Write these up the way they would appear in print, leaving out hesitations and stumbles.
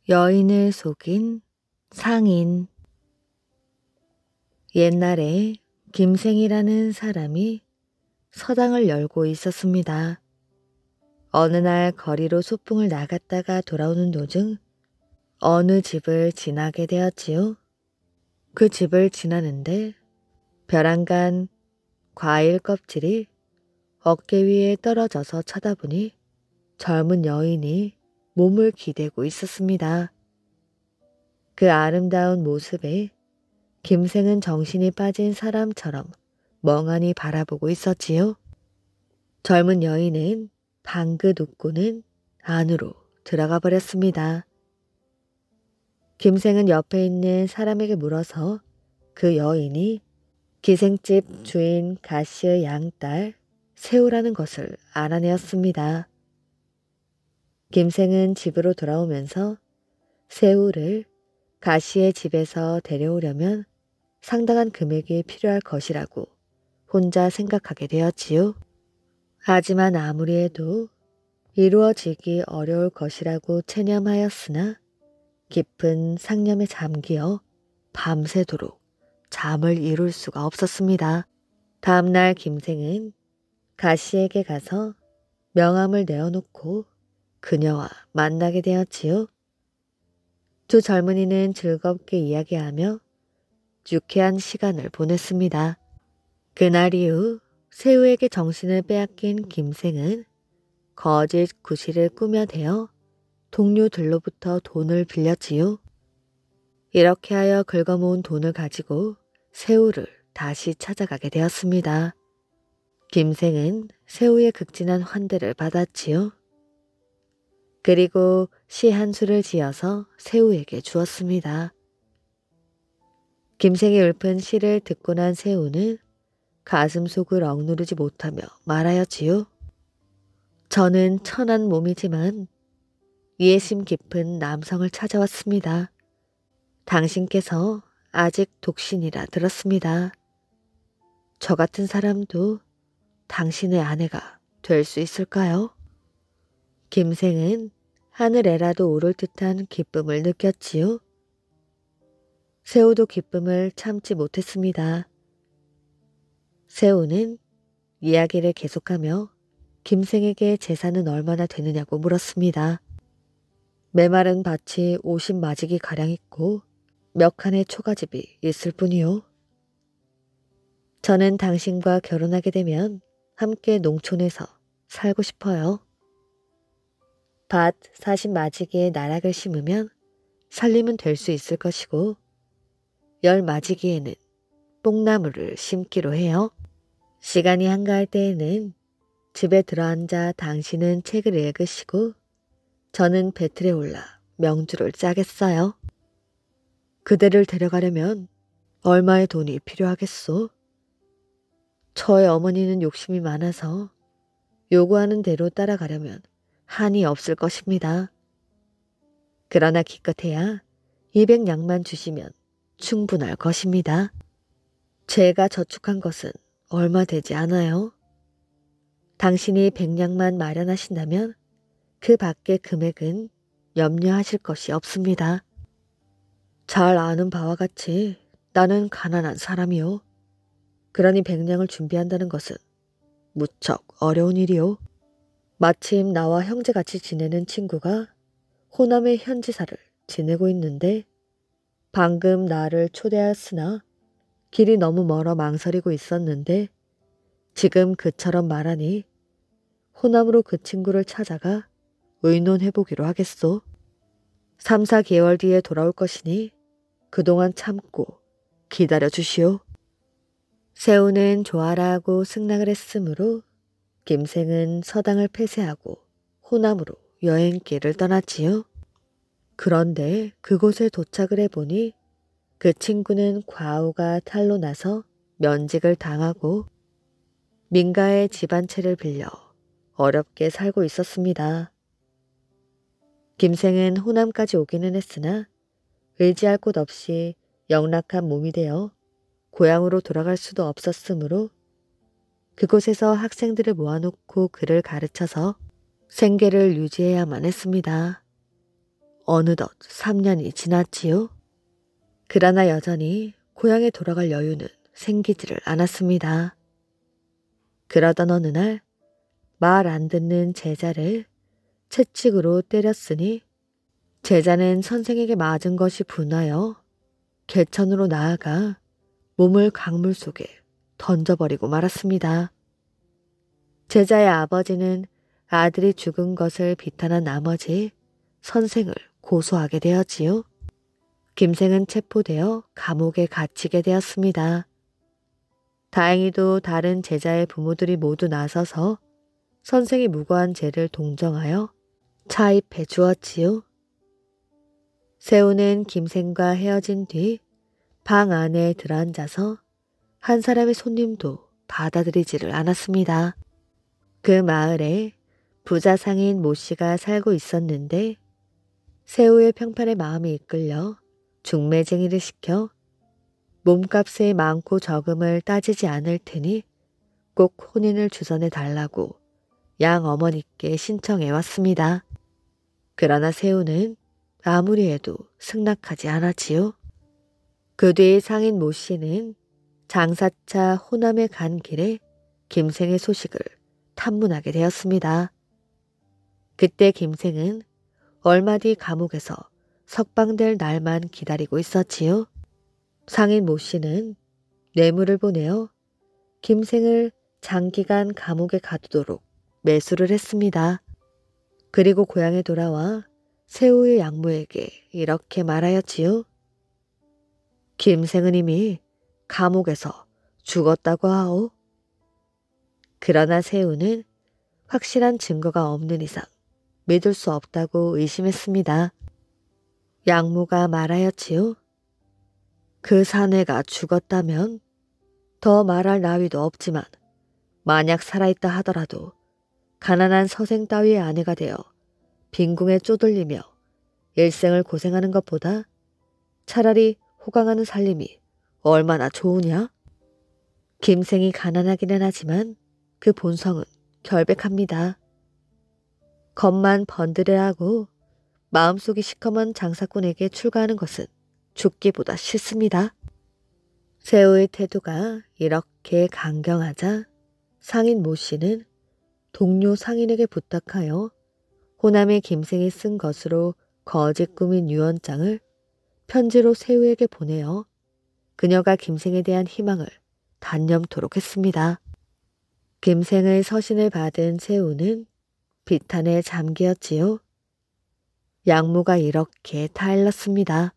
여인을 속인 상인. 옛날에 김생이라는 사람이 서당을 열고 있었습니다. 어느 날 거리로 소풍을 나갔다가 돌아오는 도중 어느 집을 지나게 되었지요. 그 집을 지나는데 벼랑간 과일 껍질이 어깨 위에 떨어져서 쳐다보니 젊은 여인이 몸을 기대고 있었습니다. 그 아름다운 모습에 김생은 정신이 빠진 사람처럼 멍하니 바라보고 있었지요. 젊은 여인은 방긋 웃고는 안으로 들어가 버렸습니다. 김생은 옆에 있는 사람에게 물어서 그 여인이 기생집 주인 가씨의 양딸 새우라는 것을 알아내었습니다. 김생은 집으로 돌아오면서 새우를 가씨의 집에서 데려오려면 상당한 금액이 필요할 것이라고 혼자 생각하게 되었지요. 하지만 아무리 해도 이루어지기 어려울 것이라고 체념하였으나 깊은 상념에 잠기어 밤새도록 잠을 이룰 수가 없었습니다. 다음날 김생은 가씨에게 가서 명함을 내어놓고 그녀와 만나게 되었지요. 두 젊은이는 즐겁게 이야기하며 유쾌한 시간을 보냈습니다. 그날 이후 새우에게 정신을 빼앗긴 김생은 거짓 구실을 꾸며대어 동료들로부터 돈을 빌렸지요. 이렇게 하여 긁어모은 돈을 가지고 새우를 다시 찾아가게 되었습니다. 김생은 새우의 극진한 환대를 받았지요. 그리고 시 한 수를 지어서 새우에게 주었습니다. 김생이 읊은 시를 듣고 난 새우는 가슴속을 억누르지 못하며 말하였지요. 저는 천한 몸이지만 이해심 깊은 남성을 찾아왔습니다. 당신께서 아직 독신이라 들었습니다. 저 같은 사람도 당신의 아내가 될 수 있을까요? 김생은 하늘에라도 오를 듯한 기쁨을 느꼈지요. 새우도 기쁨을 참지 못했습니다. 새우는 이야기를 계속하며 김생에게 재산은 얼마나 되느냐고 물었습니다. 메마른 밭이 50마지기 가량 있고 몇 칸의 초가집이 있을 뿐이요. 저는 당신과 결혼하게 되면 함께 농촌에서 살고 싶어요. 밭 40마지기에 나락을 심으면 살림은 될 수 있을 것이고 10마지기에는 뽕나무를 심기로 해요. 시간이 한가할 때에는 집에 들어앉아 당신은 책을 읽으시고 저는 배틀에 올라 명주를 짜겠어요. 그대를 데려가려면 얼마의 돈이 필요하겠소? 저의 어머니는 욕심이 많아서 요구하는 대로 따라가려면 한이 없을 것입니다. 그러나 기껏해야 200냥만 주시면 충분할 것입니다. 제가 저축한 것은 얼마 되지 않아요. 당신이 100냥만 마련하신다면 그 밖의 금액은 염려하실 것이 없습니다. 잘 아는 바와 같이 나는 가난한 사람이요. 그러니 100냥을 준비한다는 것은 무척 어려운 일이요. 마침 나와 형제같이 지내는 친구가 호남의 현지사를 지내고 있는데 방금 나를 초대하였으나 길이 너무 멀어 망설이고 있었는데 지금 그처럼 말하니 호남으로 그 친구를 찾아가 의논해보기로 하겠소. 3, 4개월 뒤에 돌아올 것이니 그동안 참고 기다려 주시오. 새우는 좋아라고 승낙을 했으므로 김생은 서당을 폐쇄하고 호남으로 여행길을 떠났지요. 그런데 그곳에 도착을 해보니 그 친구는 과오가 탄로 나서 면직을 당하고 민가의 집 한 채를 빌려 어렵게 살고 있었습니다. 김생은 호남까지 오기는 했으나 의지할 곳 없이 영락한 몸이 되어 고향으로 돌아갈 수도 없었으므로 그곳에서 학생들을 모아놓고 글을 가르쳐서 생계를 유지해야만 했습니다. 어느덧 3년이 지났지요. 그러나 여전히 고향에 돌아갈 여유는 생기지를 않았습니다. 그러던 어느 날 말 안 듣는 제자를 채찍으로 때렸으니 제자는 선생에게 맞은 것이 분하여 개천으로 나아가 몸을 강물 속에 던져버리고 말았습니다. 제자의 아버지는 아들이 죽은 것을 비탄한 나머지 선생을 고소하게 되었지요. 김생은 체포되어 감옥에 갇히게 되었습니다. 다행히도 다른 제자의 부모들이 모두 나서서 선생이 무고한 죄를 동정하여 차입해 주었지요. 세우는 김생과 헤어진 뒤 방 안에 들어앉아서 한 사람의 손님도 받아들이지를 않았습니다. 그 마을에 부자 상인 모 씨가 살고 있었는데 세우의 평판에 마음이 이끌려 중매쟁이를 시켜 몸값의 많고 적음을 따지지 않을 테니 꼭 혼인을 주선해 달라고 양 어머니께 신청해 왔습니다. 그러나 세우는 아무리 해도 승낙하지 않았지요. 그 뒤 상인 모 씨는 장사차 호남에 간 길에 김생의 소식을 탐문하게 되었습니다. 그때 김생은 얼마 뒤 감옥에서 석방될 날만 기다리고 있었지요. 상인 모 씨는 뇌물을 보내어 김생을 장기간 감옥에 가두도록 매수를 했습니다. 그리고 고향에 돌아와 세우의 양모에게 이렇게 말하였지요. 김생은 이미 감옥에서 죽었다고 하오. 그러나 세우는 확실한 증거가 없는 이상 믿을 수 없다고 의심했습니다. 양모가 말하였지요. 그 사내가 죽었다면 더 말할 나위도 없지만 만약 살아있다 하더라도 가난한 서생 따위의 아내가 되어 빈궁에 쪼들리며 일생을 고생하는 것보다 차라리 호강하는 살림이 얼마나 좋으냐? 김생이 가난하기는 하지만 그 본성은 결백합니다. 겉만 번드레하고 마음속이 시커먼 장사꾼에게 출가하는 것은 죽기보다 싫습니다. 세우의 태도가 이렇게 강경하자 상인 모 씨는 동료 상인에게 부탁하여 호남의 김생이 쓴 것으로 거짓 꾸민 유언장을 편지로 세우에게 보내어 그녀가 김생에 대한 희망을 단념토록 했습니다. 김생의 서신을 받은 세우는 비탄에 잠기었지요. 양모가 이렇게 타일렀습니다.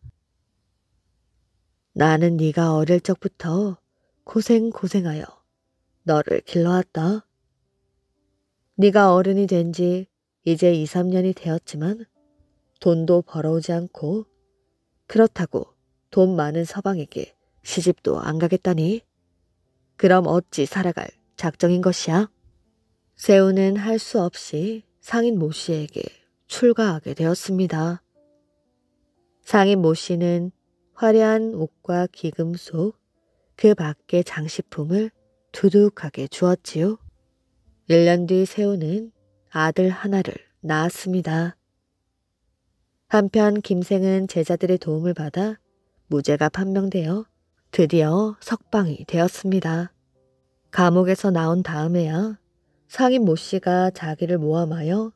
나는 네가 어릴 적부터 고생하여 너를 길러왔다. 네가 어른이 된 지 이제 2, 3년이 되었지만 돈도 벌어오지 않고 그렇다고 돈 많은 서방에게 시집도 안 가겠다니. 그럼 어찌 살아갈 작정인 것이야? 세우는 할 수 없이 상인 모 씨에게 출가하게 되었습니다. 상인 모 씨는 화려한 옷과 기금 속 그 밖의 장식품을 두둑하게 주었지요. 1년 뒤 세우는 아들 하나를 낳았습니다. 한편 김생은 제자들의 도움을 받아 무죄가 판명되어 드디어 석방이 되었습니다. 감옥에서 나온 다음에야 상인 모 씨가 자기를 모함하여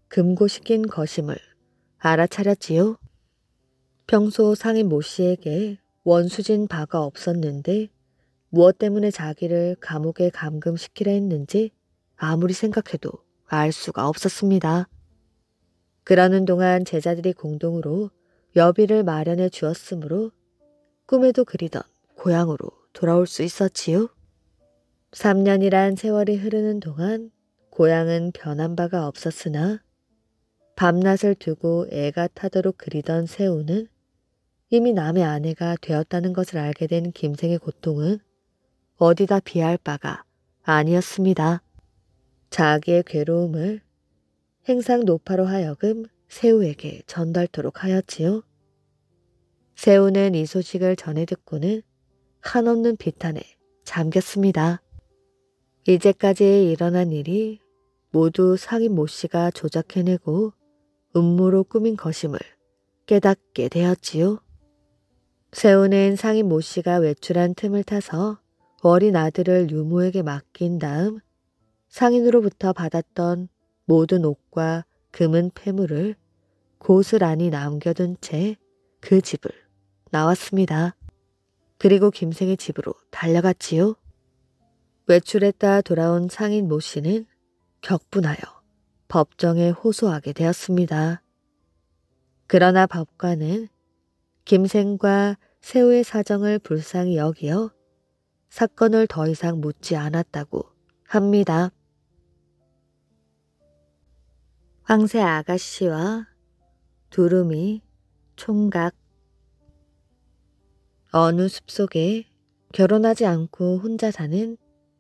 금고시킨 것임을 알아차렸지요. 평소 상인 모 씨에게 원수진 바가 없었는데 무엇 때문에 자기를 감옥에 감금시키려 했는지 아무리 생각해도 알 수가 없었습니다. 그러는 동안 제자들이 공동으로 여비를 마련해 주었으므로 꿈에도 그리던 고향으로 돌아올 수 있었지요. 3년이란 세월이 흐르는 동안 고향은 변한 바가 없었으나 밤낮을 두고 애가 타도록 그리던 세우는 이미 남의 아내가 되었다는 것을 알게 된 김생의 고통은 어디다 비할 바가 아니었습니다. 자기의 괴로움을 행상 노파로 하여금 세우에게 전달토록 하였지요. 세우는 이 소식을 전해 듣고는 한없는 비탄에 잠겼습니다. 이제까지 일어난 일이 모두 상인 모 씨가 조작해내고 음모로 꾸민 것임을 깨닫게 되었지요. 세우는 상인 모 씨가 외출한 틈을 타서 어린 아들을 유모에게 맡긴 다음 상인으로부터 받았던 모든 옷과 금은 패물을 고스란히 남겨둔 채 그 집을 나왔습니다. 그리고 김생의 집으로 달려갔지요. 외출했다 돌아온 상인 모 씨는 격분하여 법정에 호소하게 되었습니다. 그러나 법관은 김생과 세우의 사정을 불쌍히 여기어 사건을 더 이상 묻지 않았다고 합니다. 황새 아가씨와 두루미 총각. 어느 숲속에 결혼하지 않고 혼자 사는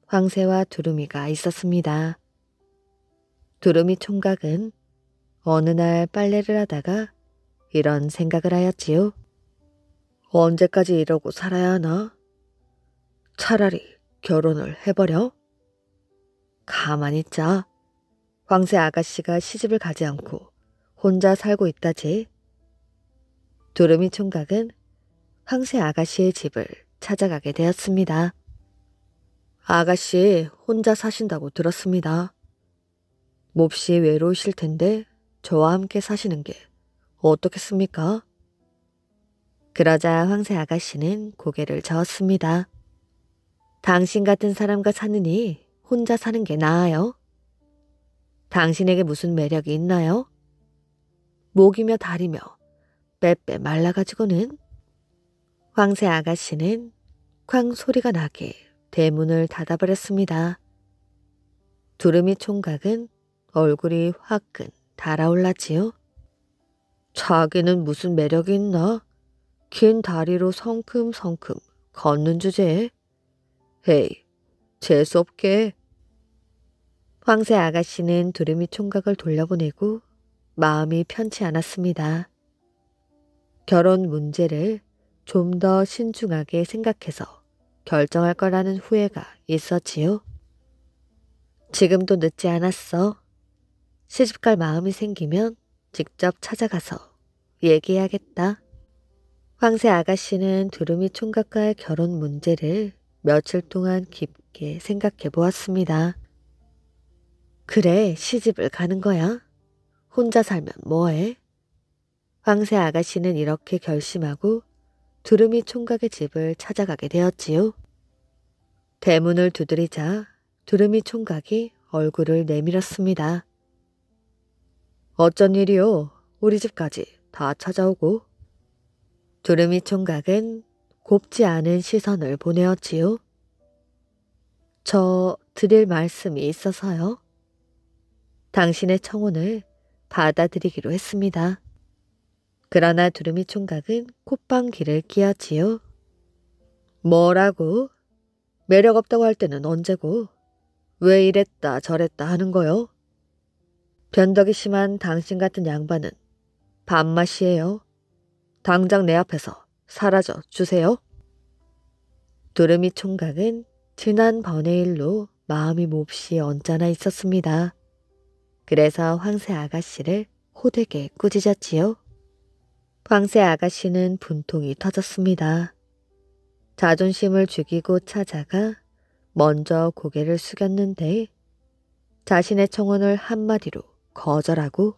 황새와 두루미가 있었습니다. 두루미 총각은 어느 날 빨래를 하다가 이런 생각을 하였지요. 언제까지 이러고 살아야 하나? 차라리 결혼을 해버려? 가만히 있자. 황새 아가씨가 시집을 가지 않고 혼자 살고 있다지. 두루미 총각은 황새 아가씨의 집을 찾아가게 되었습니다. 아가씨 혼자 사신다고 들었습니다. 몹시 외로우실 텐데 저와 함께 사시는 게 어떻겠습니까? 그러자 황새 아가씨는 고개를 저었습니다. 당신 같은 사람과 사느니 혼자 사는 게 나아요. 당신에게 무슨 매력이 있나요? 목이며 다리며 빼빼 말라가지고는. 황새 아가씨는 쾅 소리가 나게 대문을 닫아버렸습니다. 두루미 총각은 얼굴이 화끈 달아올랐지요. 자기는 무슨 매력이 있나? 긴 다리로 성큼성큼 걷는 주제에. 헤이, 재수없게. 황새 아가씨는 두루미 총각을 돌려보내고 마음이 편치 않았습니다. 결혼 문제를 좀 더 신중하게 생각해서 결정할 거라는 후회가 있었지요. 지금도 늦지 않았어. 시집갈 마음이 생기면 직접 찾아가서 얘기해야겠다. 황새 아가씨는 두루미 총각과의 결혼 문제를 며칠 동안 깊게 생각해 보았습니다. 그래, 시집을 가는 거야. 혼자 살면 뭐해? 황새 아가씨는 이렇게 결심하고 두루미 총각의 집을 찾아가게 되었지요. 대문을 두드리자 두루미 총각이 얼굴을 내밀었습니다. 어쩐 일이요? 우리 집까지 다 찾아오고. 두루미 총각은 곱지 않은 시선을 보내었지요. 저 드릴 말씀이 있어서요. 당신의 청혼을 받아들이기로 했습니다. 그러나 두루미 총각은 콧방귀를 뀌었지요. 뭐라고? 매력 없다고 할 때는 언제고? 왜 이랬다 저랬다 하는 거요? 변덕이 심한 당신 같은 양반은 밥맛이에요. 당장 내 앞에서 사라져 주세요. 두루미 총각은 지난번의 일로 마음이 몹시 언짢아 있었습니다. 그래서 황새 아가씨를 호되게 꾸짖었지요. 황새 아가씨는 분통이 터졌습니다. 자존심을 죽이고 찾아가 먼저 고개를 숙였는데 자신의 청혼을 한마디로 거절하고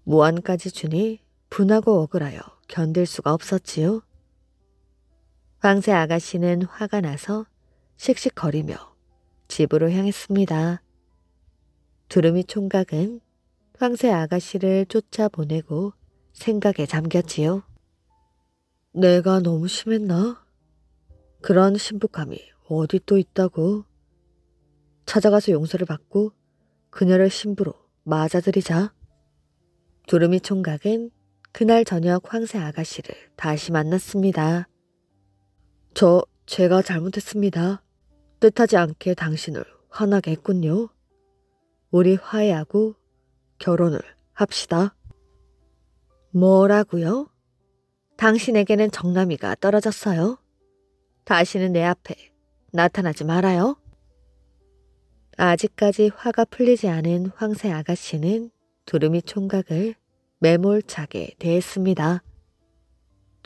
무안까지 주니 분하고 억울하여 견딜 수가 없었지요. 황새 아가씨는 화가 나서 씩씩거리며 집으로 향했습니다. 두루미 총각은 황새 아가씨를 쫓아보내고 생각에 잠겼지요. 내가 너무 심했나? 그런 신부감이 어디 또 있다고. 찾아가서 용서를 받고 그녀를 신부로 맞아들이자. 두루미 총각은 그날 저녁 황새 아가씨를 다시 만났습니다. 제가 잘못했습니다. 뜻하지 않게 당신을 화나게 했군요. 우리 화해하고 결혼을 합시다. 뭐라고요? 당신에게는 정남이가 떨어졌어요. 다시는 내 앞에 나타나지 말아요. 아직까지 화가 풀리지 않은 황새 아가씨는 두루미 총각을 매몰차게 대했습니다.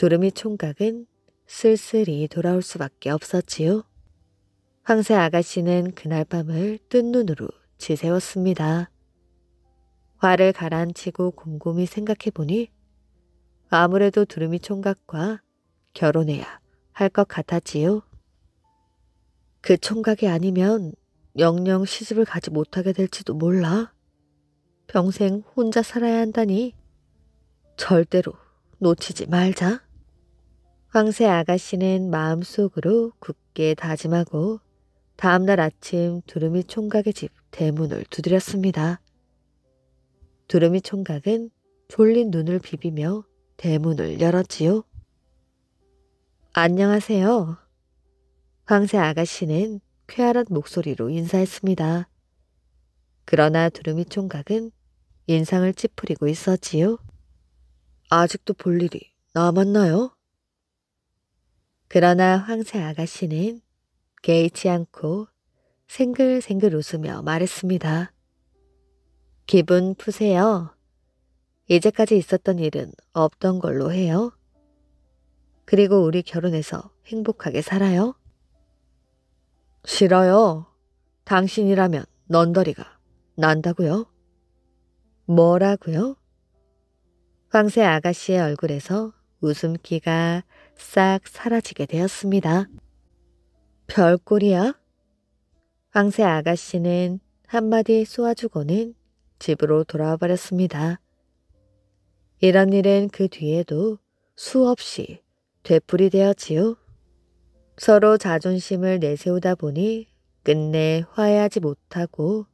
두루미 총각은 쓸쓸히 돌아올 수밖에 없었지요. 황새 아가씨는 그날 밤을 뜬 눈으로 지새웠습니다. 화를 가라앉히고 곰곰이 생각해보니 아무래도 두루미 총각과 결혼해야 할 것 같았지요. 그 총각이 아니면 영영 시집을 가지 못하게 될지도 몰라. 평생 혼자 살아야 한다니 절대로 놓치지 말자. 황새 아가씨는 마음속으로 굳게 다짐하고 다음날 아침 두루미 총각의 집 대문을 두드렸습니다. 두루미 총각은 졸린 눈을 비비며 대문을 열었지요. 안녕하세요. 황새 아가씨는 쾌활한 목소리로 인사했습니다. 그러나 두루미 총각은 인상을 찌푸리고 있었지요. 아직도 볼 일이 남았나요? 그러나 황새 아가씨는 개의치 않고 생글생글 웃으며 말했습니다. 기분 푸세요. 이제까지 있었던 일은 없던 걸로 해요. 그리고 우리 결혼해서 행복하게 살아요. 싫어요. 당신이라면 넌더리가 난다고요? 뭐라고요? 황새 아가씨의 얼굴에서 웃음기가 싹 사라지게 되었습니다. 별꼴이야? 황새 아가씨는 한마디 쏘아주고는 집으로 돌아와 버렸습니다. 이런 일은 그 뒤에도 수없이 되풀이되었지요. 서로 자존심을 내세우다 보니 끝내 화해하지 못하고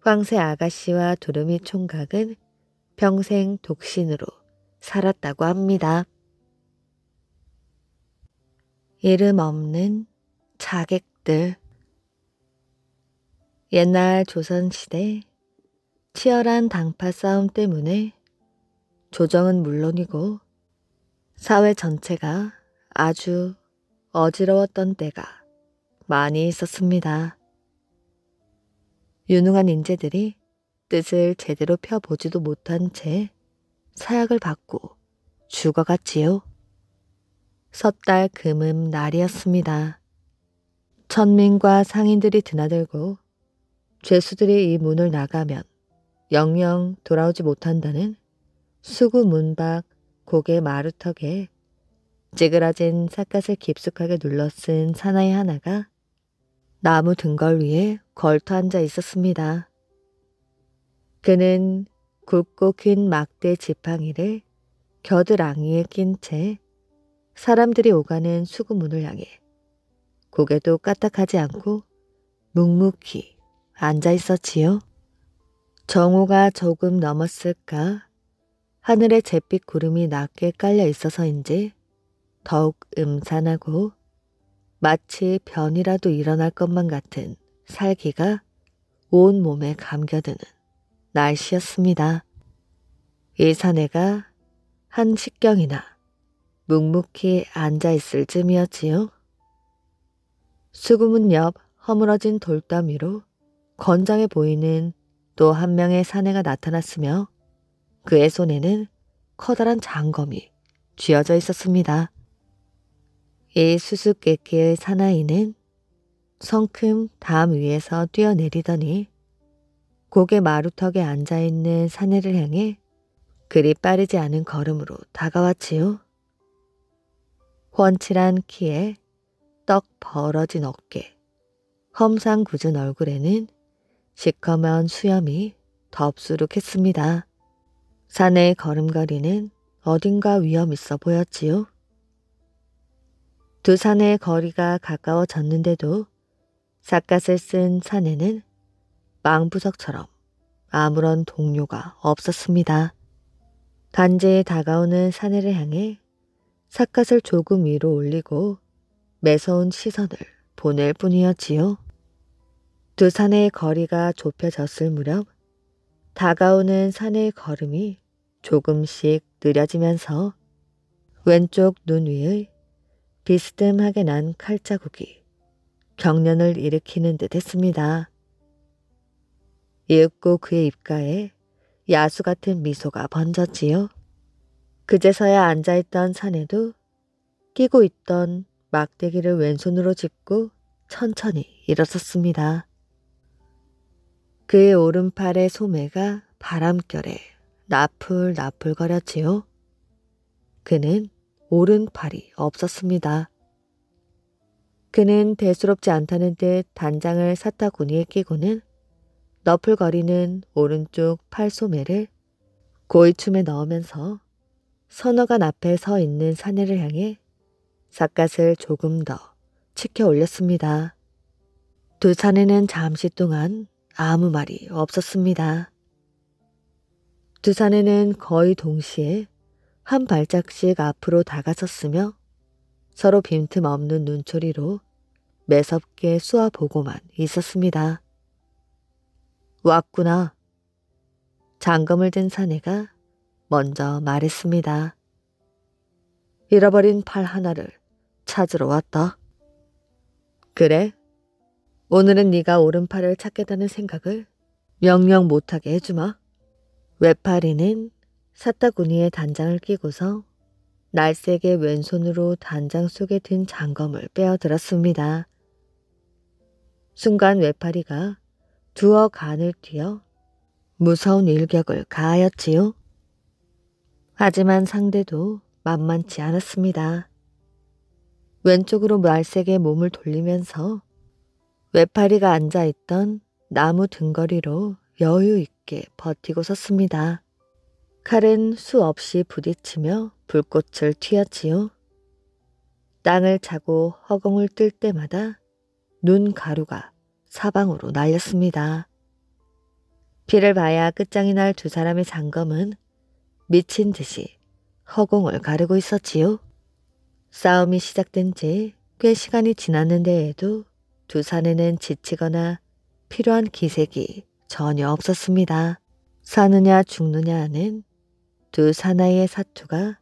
황새 아가씨와 두루미 총각은 평생 독신으로 살았다고 합니다. 이름 없는 자객들. 옛날 조선시대 치열한 당파 싸움 때문에 조정은 물론이고 사회 전체가 아주 어지러웠던 때가 많이 있었습니다. 유능한 인재들이 뜻을 제대로 펴보지도 못한 채 사약을 받고 죽어갔지요. 섣달 금음 날이었습니다. 천민과 상인들이 드나들고 죄수들이 이 문을 나가면 영영 돌아오지 못한다는 수구 문 밖 고개 마루턱에 찌그러진 삿갓을 깊숙하게 눌러쓴 사나이 하나가 나무 등걸 위에 걸터 앉아 있었습니다. 그는 굵고 긴 막대 지팡이를 겨드랑이에 낀 채 사람들이 오가는 수구문을 향해 고개도 까딱하지 않고 묵묵히 앉아 있었지요. 정오가 조금 넘었을까 하늘에 잿빛 구름이 낮게 깔려 있어서인지 더욱 음산하고 마치 변이라도 일어날 것만 같은 살기가 온 몸에 감겨드는 날씨였습니다. 이 사내가 한 식경이나 묵묵히 앉아있을 쯤이었지요. 수구문 옆 허물어진 돌담 위로 건장해 보이는 또 한 명의 사내가 나타났으며 그의 손에는 커다란 장검이 쥐어져 있었습니다. 이 수수께끼의 사나이는 성큼 담 위에서 뛰어내리더니 고개 마루턱에 앉아있는 사내를 향해 그리 빠르지 않은 걸음으로 다가왔지요. 훤칠한 키에 떡 벌어진 어깨, 험상궂은 얼굴에는 시커먼 수염이 덥수룩했습니다. 사내의 걸음걸이는 어딘가 위험 있어 보였지요. 두 사내의 거리가 가까워졌는데도 삿갓을 쓴 사내는 망부석처럼 아무런 동료가 없었습니다. 간제에 다가오는 사내를 향해 삿갓을 조금 위로 올리고 매서운 시선을 보낼 뿐이었지요. 두 사내의 거리가 좁혀졌을 무렵 다가오는 사내의 걸음이 조금씩 느려지면서 왼쪽 눈 위의 비스듬하게 난 칼자국이 경련을 일으키는 듯 했습니다. 이윽고 그의 입가에 야수 같은 미소가 번졌지요. 그제서야 앉아있던 사내도 끼고 있던 막대기를 왼손으로 짚고 천천히 일어섰습니다. 그의 오른팔의 소매가 바람결에 나풀나풀거렸지요. 그는 오른팔이 없었습니다. 그는 대수롭지 않다는 듯 단장을 사타구니에 끼고는 너풀거리는 오른쪽 팔소매를 고이춤에 넣으면서 선어간 앞에 서 있는 사내를 향해 삿갓을 조금 더 치켜 올렸습니다. 두 사내는 잠시 동안 아무 말이 없었습니다. 두 사내는 거의 동시에 한 발짝씩 앞으로 다가섰으며 서로 빈틈없는 눈초리로 매섭게 쏘아보고만 있었습니다. 왔구나. 장검을 든 사내가 먼저 말했습니다. 잃어버린 팔 하나를 찾으러 왔다. 그래? 오늘은 네가 오른팔을 찾겠다는 생각을 명령 못하게 해주마. 외파리는 사타구니에 단장을 끼고서 날쌔게 왼손으로 단장 속에 든 장검을 빼어들었습니다. 순간 외파리가 두어 간을 뛰어 무서운 일격을 가하였지요. 하지만 상대도 만만치 않았습니다. 왼쪽으로 날쌔게 몸을 돌리면서 외파리가 앉아있던 나무 등거리로 여유 있게 버티고 섰습니다. 칼은 수없이 부딪히며 불꽃을 튀었지요. 땅을 차고 허공을 뜰 때마다 눈 가루가 사방으로 날렸습니다. 피를 봐야 끝장이 날 두 사람의 장검은 미친 듯이 허공을 가르고 있었지요. 싸움이 시작된 지 꽤 시간이 지났는데에도 두 사내는 지치거나 필요한 기색이 전혀 없었습니다. 사느냐 죽느냐 하는 두 사나이의 사투가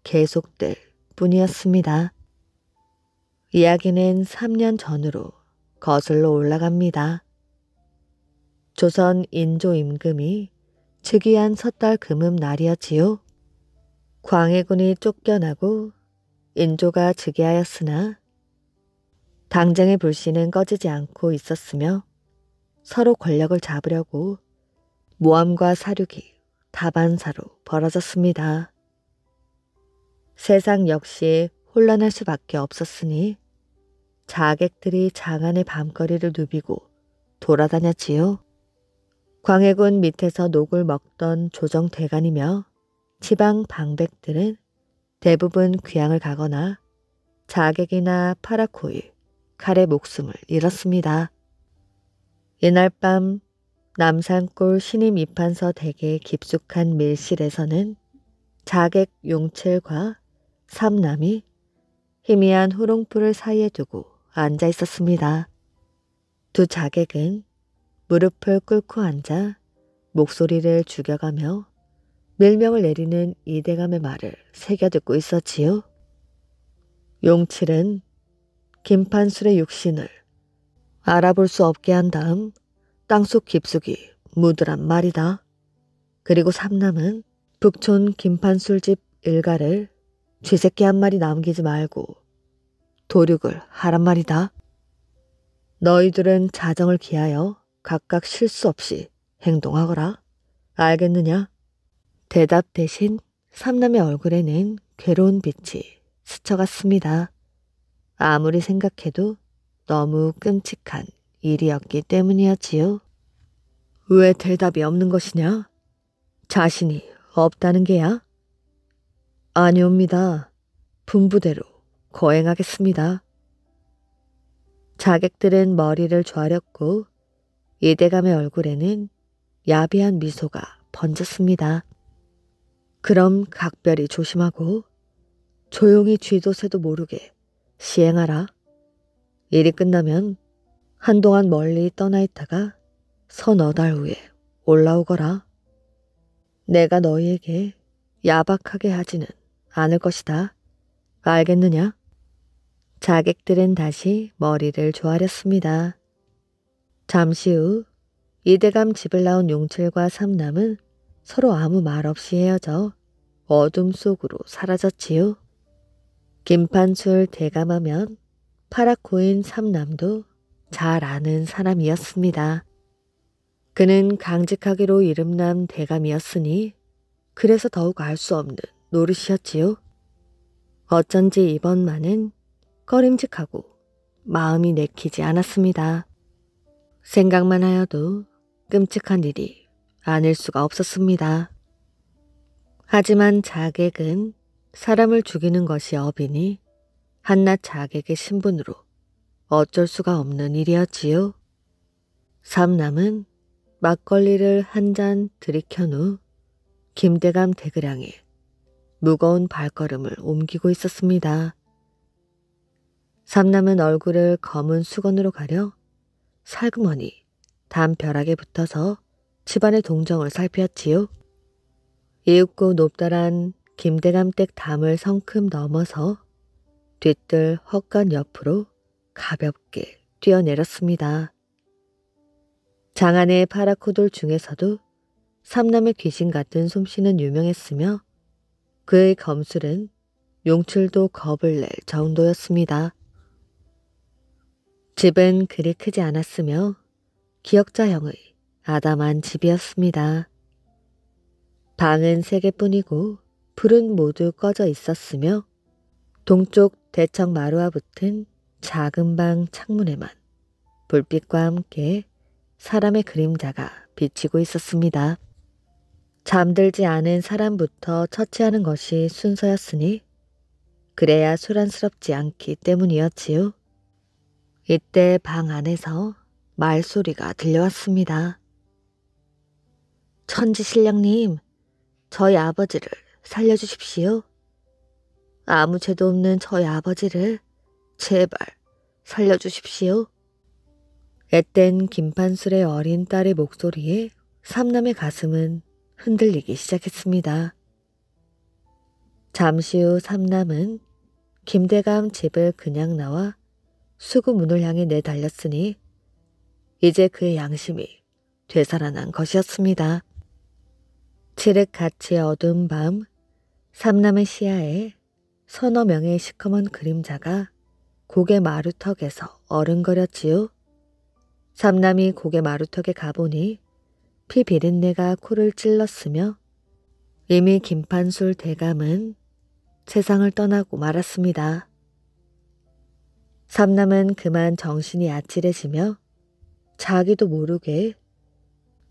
계속될 뿐이었습니다. 이야기는 3년 전으로 거슬러 올라갑니다. 조선 인조 임금이 즉위한 섣달 금음 날이었지요. 광해군이 쫓겨나고 인조가 즉위하였으나 당쟁의 불씨는 꺼지지 않고 있었으며 서로 권력을 잡으려고 모함과 사륙이 다반사로 벌어졌습니다. 세상 역시 혼란할 수밖에 없었으니 자객들이 장안의 밤거리를 누비고 돌아다녔지요. 광해군 밑에서 녹을 먹던 조정대간이며 지방 방백들은 대부분 귀양을 가거나 자객이나 파라코일, 칼의 목숨을 잃었습니다. 이날 밤 남산골 신임 이판서 댁의 깊숙한 밀실에서는 자객 용칠과 삼남이 희미한 후롱불을 사이에 두고 앉아 있었습니다. 두 자객은 무릎을 꿇고 앉아 목소리를 죽여가며 밀명을 내리는 이대감의 말을 새겨듣고 있었지요. 용칠은 김판술의 육신을 알아볼 수 없게 한 다음 땅속 깊숙이 묻으란 말이다. 그리고 삼남은 북촌 김판술집 일가를 쥐새끼 한 마리 남기지 말고 도륙을 하란 말이다. 너희들은 자정을 기하여 각각 실수 없이 행동하거라. 알겠느냐? 대답 대신 삼남의 얼굴에는 괴로운 빛이 스쳐갔습니다. 아무리 생각해도 너무 끔찍한 일이었기 때문이었지요. 왜 대답이 없는 것이냐? 자신이 없다는 게야? 아니옵니다. 분부대로 거행하겠습니다. 자객들은 머리를 좌렸고 이대감의 얼굴에는 야비한 미소가 번졌습니다. 그럼 각별히 조심하고 조용히 쥐도 새도 모르게 시행하라. 일이 끝나면 한동안 멀리 떠나 있다가 서너 달 후에 올라오거라. 내가 너희에게 야박하게 하지는 않을 것이다. 알겠느냐? 자객들은 다시 머리를 조아렸습니다. 잠시 후 이대감 집을 나온 용칠과 삼남은 서로 아무 말 없이 헤어져 어둠 속으로 사라졌지요. 김판술 대감하면 파랗고인 삼남도 잘 아는 사람이었습니다. 그는 강직하기로 이름난 대감이었으니 그래서 더욱 알 수 없는 노릇이었지요. 어쩐지 이번만은 꺼림직하고 마음이 내키지 않았습니다. 생각만 하여도 끔찍한 일이 아닐 수가 없었습니다. 하지만 자객은 사람을 죽이는 것이 업이니 한낱 자객의 신분으로 어쩔 수가 없는 일이었지요. 삼남은 막걸리를 한 잔 들이켠 후 김대감 대그량에 무거운 발걸음을 옮기고 있었습니다. 삼남은 얼굴을 검은 수건으로 가려 살그머니 담벼락에 붙어서 집안의 동정을 살피었지요. 이윽고 높다란 김대감댁 담을 성큼 넘어서 뒤뜰 헛간 옆으로 가볍게 뛰어내렸습니다. 장안의 파라코돌 중에서도 삼남의 귀신 같은 솜씨는 유명했으며 그의 검술은 용출도 겁을 낼 정도였습니다. 집은 그리 크지 않았으며 기역자형의 아담한 집이었습니다. 방은 3개뿐이고 불은 모두 꺼져 있었으며 동쪽 대청 마루와 붙은 작은 방 창문에만 불빛과 함께 사람의 그림자가 비치고 있었습니다. 잠들지 않은 사람부터 처치하는 것이 순서였으니 그래야 소란스럽지 않기 때문이었지요. 이때 방 안에서 말소리가 들려왔습니다. 천지신령님, 저희 아버지를 살려주십시오. 아무 죄도 없는 저희 아버지를 제발 살려주십시오. 앳된 김판술의 어린 딸의 목소리에 삼남의 가슴은 흔들리기 시작했습니다. 잠시 후 삼남은 김대감 집을 그냥 나와 수구문을 향해 내달렸으니 이제 그의 양심이 되살아난 것이었습니다. 칠흑같이 어두운 밤 삼남의 시야에 서너 명의 시커먼 그림자가 고개 마루턱에서 어른거렸지요. 삼남이 고개 마루턱에 가보니 피 비린내가 코를 찔렀으며 이미 김판술 대감은 세상을 떠나고 말았습니다. 삼남은 그만 정신이 아찔해지며 자기도 모르게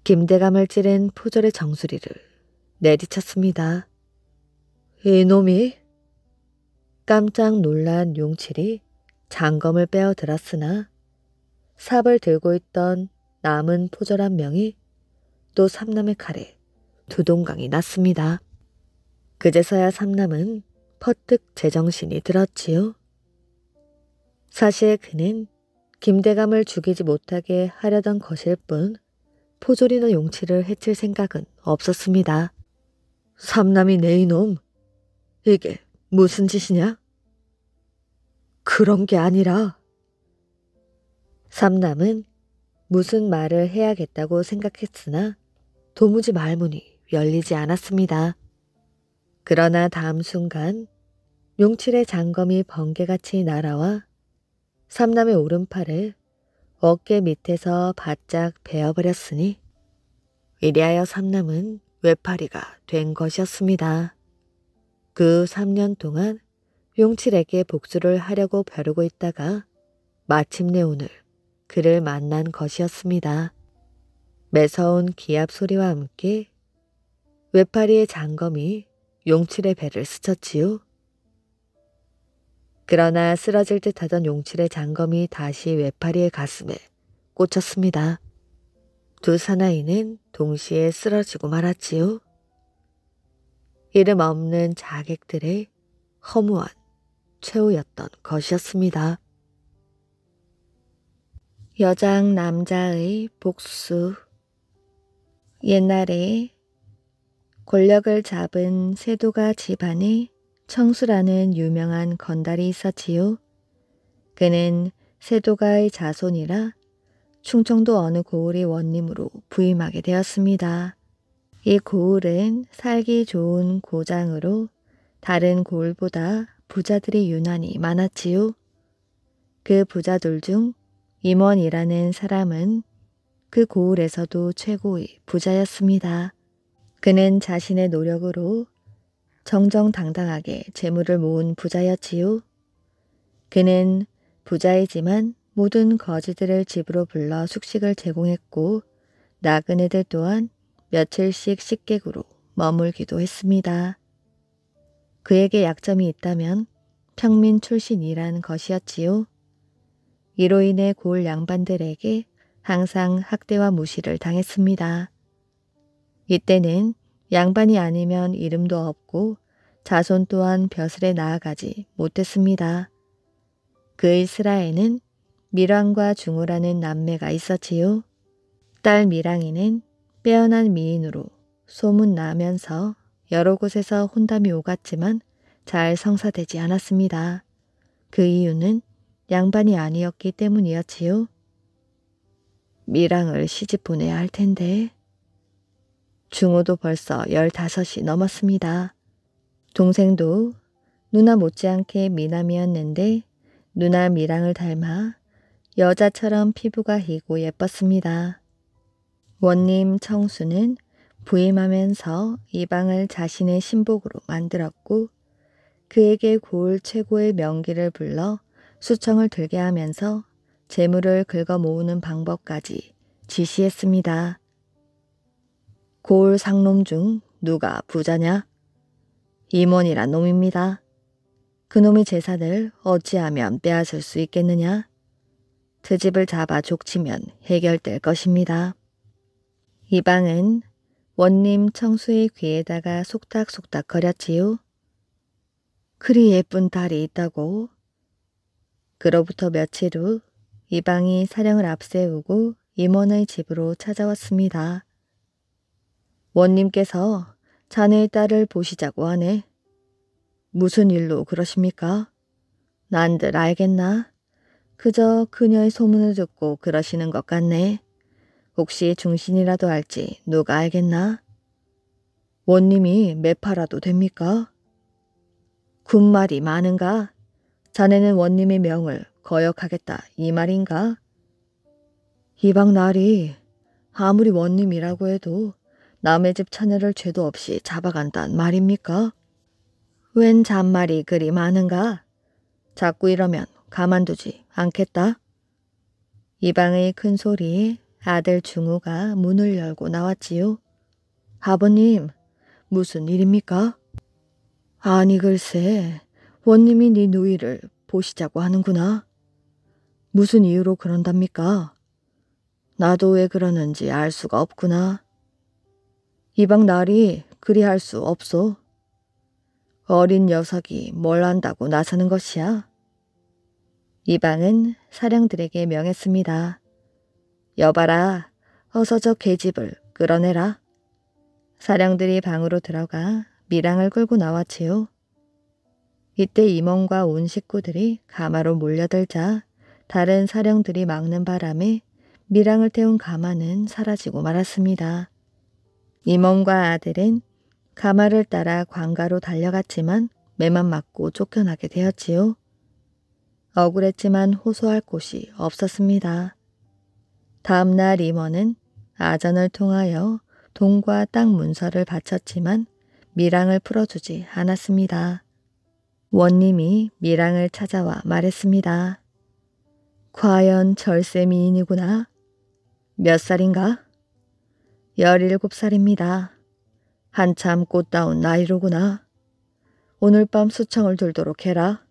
김대감을 찌른 포졸의 정수리를 내리쳤습니다. 이놈이? 깜짝 놀란 용칠이 장검을 빼어 들었으나 삽을 들고 있던 남은 포졸 한 명이 또 삼남의 칼에 두동강이 났습니다. 그제서야 삼남은 퍼뜩 제정신이 들었지요. 사실 그는 김대감을 죽이지 못하게 하려던 것일 뿐 포졸이나 용치를 해칠 생각은 없었습니다. 삼남이 내 이놈, 이게 무슨 짓이냐? 그런 게 아니라 삼남은 무슨 말을 해야겠다고 생각했으나 도무지 말문이 열리지 않았습니다. 그러나 다음 순간 용칠의 장검이 번개같이 날아와 삼남의 오른팔을 어깨 밑에서 바짝 베어버렸으니 이리하여 삼남은 외파리가 된 것이었습니다. 그 3년 동안 용칠에게 복수를 하려고 벼르고 있다가 마침내 오늘 그를 만난 것이었습니다. 매서운 기합 소리와 함께 외파리의 장검이 용칠의 배를 스쳤지요. 그러나 쓰러질 듯 하던 용칠의 장검이 다시 외파리의 가슴에 꽂혔습니다. 두 사나이는 동시에 쓰러지고 말았지요. 이름 없는 자객들의 허무한 최후였던 것이었습니다. 여장 남자의 복수. 옛날에 권력을 잡은 세도가 집안에 청수라는 유명한 건달이 있었지요. 그는 세도가의 자손이라 충청도 어느 고을의 원님으로 부임하게 되었습니다. 이 고을은 살기 좋은 고장으로 다른 고을보다 부자들이 유난히 많았지요. 그 부자들 중 임원이라는 사람은 그 고을에서도 최고의 부자였습니다. 그는 자신의 노력으로 정정당당하게 재물을 모은 부자였지요. 그는 부자이지만 모든 거지들을 집으로 불러 숙식을 제공했고 나그네들 또한 며칠씩 식객으로 머물기도 했습니다. 그에게 약점이 있다면 평민 출신이란 것이었지요. 이로 인해 고을 양반들에게 항상 학대와 무시를 당했습니다. 이때는 양반이 아니면 이름도 없고 자손 또한 벼슬에 나아가지 못했습니다. 그의 슬하에는 밀왕과 중우라는 남매가 있었지요. 딸 밀왕이는 빼어난 미인으로 소문나면서 여러 곳에서 혼담이 오갔지만 잘 성사되지 않았습니다. 그 이유는 양반이 아니었기 때문이었지요. 밀왕을 시집 보내야 할 텐데. 중우도 벌써 15이 넘었습니다. 동생도 누나 못지않게 미남이었는데 누나 밀왕을 닮아 여자처럼 피부가 희고 예뻤습니다. 원님 청수는 부임하면서 이방을 자신의 신복으로 만들었고 그에게 고을 최고의 명기를 불러 수청을 들게 하면서 재물을 긁어 모으는 방법까지 지시했습니다. 고을 상놈 중 누가 부자냐? 임원이란 놈입니다. 그놈의 재산을 어찌하면 빼앗을 수 있겠느냐? 트집을 잡아 족치면 해결될 것입니다. 이방은 원님 청수의 귀에다가 속닥속닥 거렸지요. 그리 예쁜 딸이 있다고? 그로부터 며칠 후 이방이 사령을 앞세우고 임원의 집으로 찾아왔습니다. 원님께서 자네의 딸을 보시자고 하네. 무슨 일로 그러십니까? 난들 알겠나? 그저 그녀의 소문을 듣고 그러시는 것 같네. 혹시 중신이라도 할지 누가 알겠나? 원님이 매파라도 됩니까? 군말이 많은가? 자네는 원님의 명을 거역하겠다 이 말인가? 이방 날이 아무리 원님이라고 해도 남의 집 처녀를 죄도 없이 잡아간단 말입니까? 웬 잔말이 그리 많은가? 자꾸 이러면 가만두지 않겠다. 이방의 큰 소리에 아들 중우가 문을 열고 나왔지요. 아버님, 무슨 일입니까? 아니 글쎄, 원님이 네 누이를 보시자고 하는구나. 무슨 이유로 그런답니까? 나도 왜 그러는지 알 수가 없구나. 이방 날이 그리 할 수 없소. 어린 녀석이 뭘 안다고 나서는 것이야. 이방은 사령들에게 명했습니다. 여봐라, 어서 저 계집을 끌어내라. 사령들이 방으로 들어가 밀왕을 끌고 나왔지요. 이때 임원과 온 식구들이 가마로 몰려들자 다른 사령들이 막는 바람에 밀왕을 태운 가마는 사라지고 말았습니다. 임원과 아들은 가마를 따라 관가로 달려갔지만 매만 맞고 쫓겨나게 되었지요. 억울했지만 호소할 곳이 없었습니다. 다음 날 임원은 아전을 통하여 돈과 땅 문서를 바쳤지만 밀왕을 풀어주지 않았습니다. 원님이 밀왕을 찾아와 말했습니다. 과연 절세 미인이구나. 몇 살인가? 17살입니다. 한참 꽃다운 나이로구나. 오늘 밤 수청을 들도록 해라.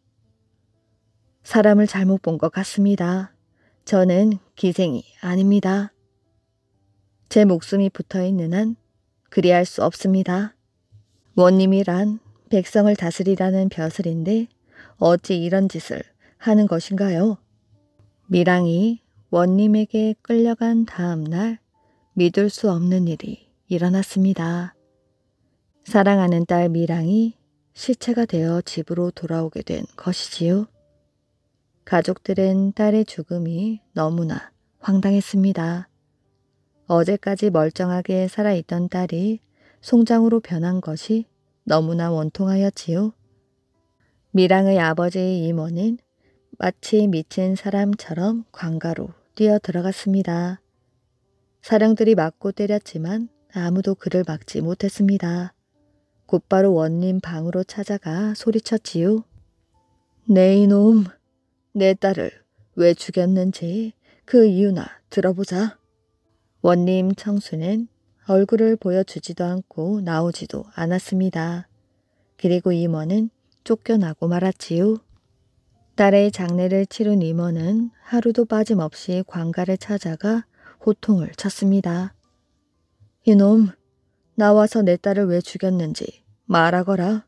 사람을 잘못 본 것 같습니다. 저는 기생이 아닙니다. 제 목숨이 붙어있는 한 그리할 수 없습니다. 원님이란 백성을 다스리라는 벼슬인데 어찌 이런 짓을 하는 것인가요? 밀왕이 원님에게 끌려간 다음 날 믿을 수 없는 일이 일어났습니다. 사랑하는 딸 밀왕이 시체가 되어 집으로 돌아오게 된 것이지요. 가족들은 딸의 죽음이 너무나 황당했습니다. 어제까지 멀쩡하게 살아있던 딸이 송장으로 변한 것이 너무나 원통하였지요. 미랑의 아버지의 임원은 마치 미친 사람처럼 관가로 뛰어 들어갔습니다. 사령들이 맞고 때렸지만 아무도 그를 막지 못했습니다. 곧바로 원님 방으로 찾아가 소리쳤지요. 네 이놈, 내 딸을 왜 죽였는지 그 이유나 들어보자. 원님 청수는 얼굴을 보여주지도 않고 나오지도 않았습니다. 그리고 임원은 쫓겨나고 말았지요. 딸의 장례를 치른 임원은 하루도 빠짐없이 관가를 찾아가 호통을 쳤습니다. 이놈, 나와서 내 딸을 왜 죽였는지 말하거라.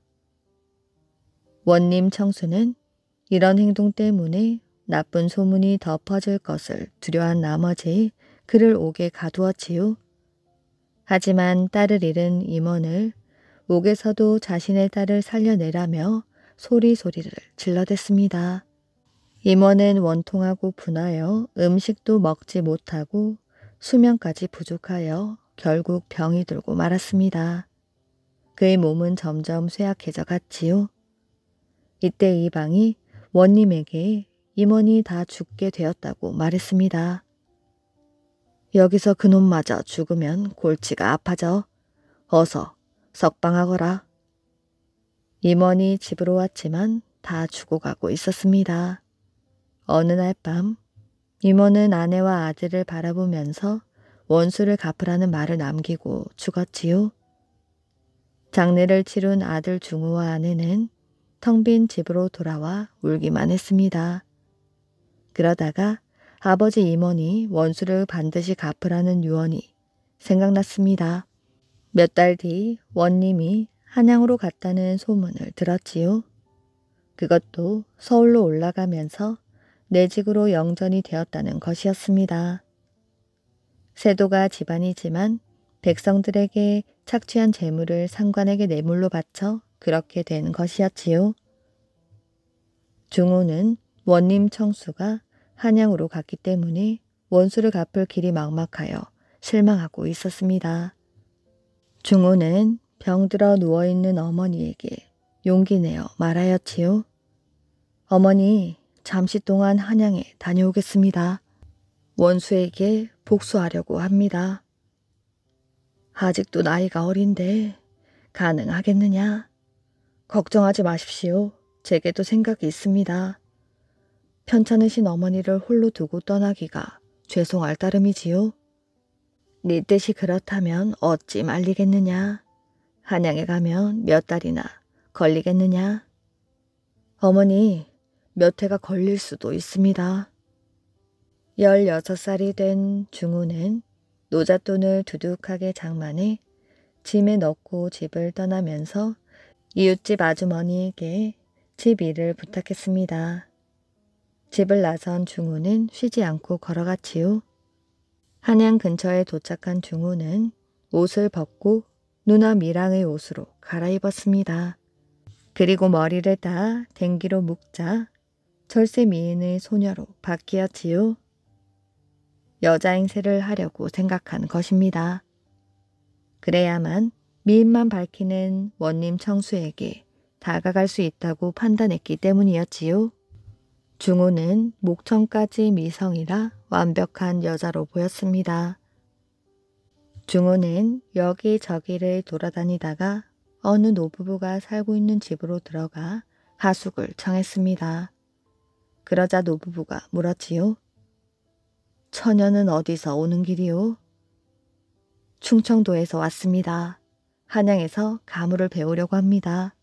원님 청수는 이런 행동 때문에 나쁜 소문이 더 퍼질 것을 두려워한 나머지 그를 옥에 가두었지요. 하지만 딸을 잃은 임원을 옥에서도 자신의 딸을 살려내라며 소리소리를 질러댔습니다. 임원은 원통하고 분하여 음식도 먹지 못하고 수면까지 부족하여 결국 병이 들고 말았습니다. 그의 몸은 점점 쇠약해져 갔지요. 이때 이방이 원님에게 임원이 다 죽게 되었다고 말했습니다. 여기서 그놈마저 죽으면 골치가 아파져. 어서 석방하거라. 임원이 집으로 왔지만 다 죽어가고 있었습니다. 어느 날 밤 임원은 아내와 아들을 바라보면서 원수를 갚으라는 말을 남기고 죽었지요. 장례를 치룬 아들 중우와 아내는 텅 빈 집으로 돌아와 울기만 했습니다. 그러다가 아버지 임원이 원수를 반드시 갚으라는 유언이 생각났습니다. 몇 달 뒤 원님이 한양으로 갔다는 소문을 들었지요. 그것도 서울로 올라가면서 내직으로 영전이 되었다는 것이었습니다. 세도가 집안이지만 백성들에게 착취한 재물을 상관에게 뇌물로 바쳐 그렇게 된 것이었지요. 중호는 원님 청수가 한양으로 갔기 때문에 원수를 갚을 길이 막막하여 실망하고 있었습니다. 중호는 병들어 누워있는 어머니에게 용기 내어 말하였지요. 어머니, 잠시 동안 한양에 다녀오겠습니다. 원수에게 복수하려고 합니다. 아직도 나이가 어린데 가능하겠느냐? 걱정하지 마십시오. 제게도 생각이 있습니다. 편찮으신 어머니를 홀로 두고 떠나기가 죄송할 따름이지요. 네 뜻이 그렇다면 어찌 말리겠느냐? 한양에 가면 몇 달이나 걸리겠느냐? 어머니, 몇 해가 걸릴 수도 있습니다. 16살이 된 중우는 노잣돈을 두둑하게 장만해 짐에 넣고 집을 떠나면서 이웃집 아주머니에게 집 일을 부탁했습니다. 집을 나선 중우는 쉬지 않고 걸어갔지요. 한양 근처에 도착한 중우는 옷을 벗고 누나 미랑의 옷으로 갈아입었습니다. 그리고 머리를 다 댕기로 묶자 절세 미인의 소녀로 바뀌었지요. 여자 행세를 하려고 생각한 것입니다. 그래야만 미인만 밝히는 원님 청수에게 다가갈 수 있다고 판단했기 때문이었지요. 중호는 목청까지 미성이라 완벽한 여자로 보였습니다. 중호는 여기저기를 돌아다니다가 어느 노부부가 살고 있는 집으로 들어가 하숙을 청했습니다. 그러자 노부부가 물었지요. 처녀는 어디서 오는 길이요? 충청도에서 왔습니다. 한양에서 가무를 배우려고 합니다.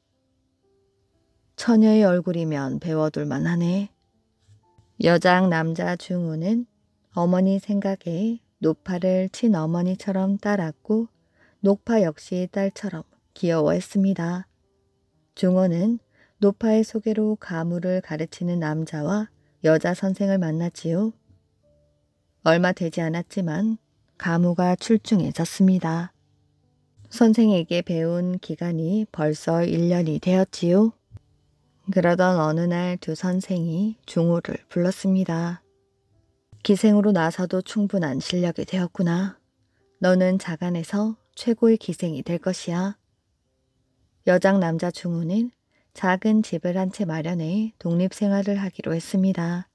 처녀의 얼굴이면 배워둘 만하네. 여장 남자 중우는 어머니 생각에 노파를 친어머니처럼 따랐고 노파 역시 딸처럼 귀여워했습니다. 중호는 노파의 소개로 가무를 가르치는 남자와 여자 선생을 만났지요. 얼마 되지 않았지만 가무가 출중해졌습니다. 선생에게 배운 기간이 벌써 1년이 되었지요. 그러던 어느 날 두 선생이 중호를 불렀습니다. 기생으로 나서도 충분한 실력이 되었구나. 너는 자간에서 최고의 기생이 될 것이야. 여장 남자 중호는 작은 집을 한 채 마련해 독립생활을 하기로 했습니다.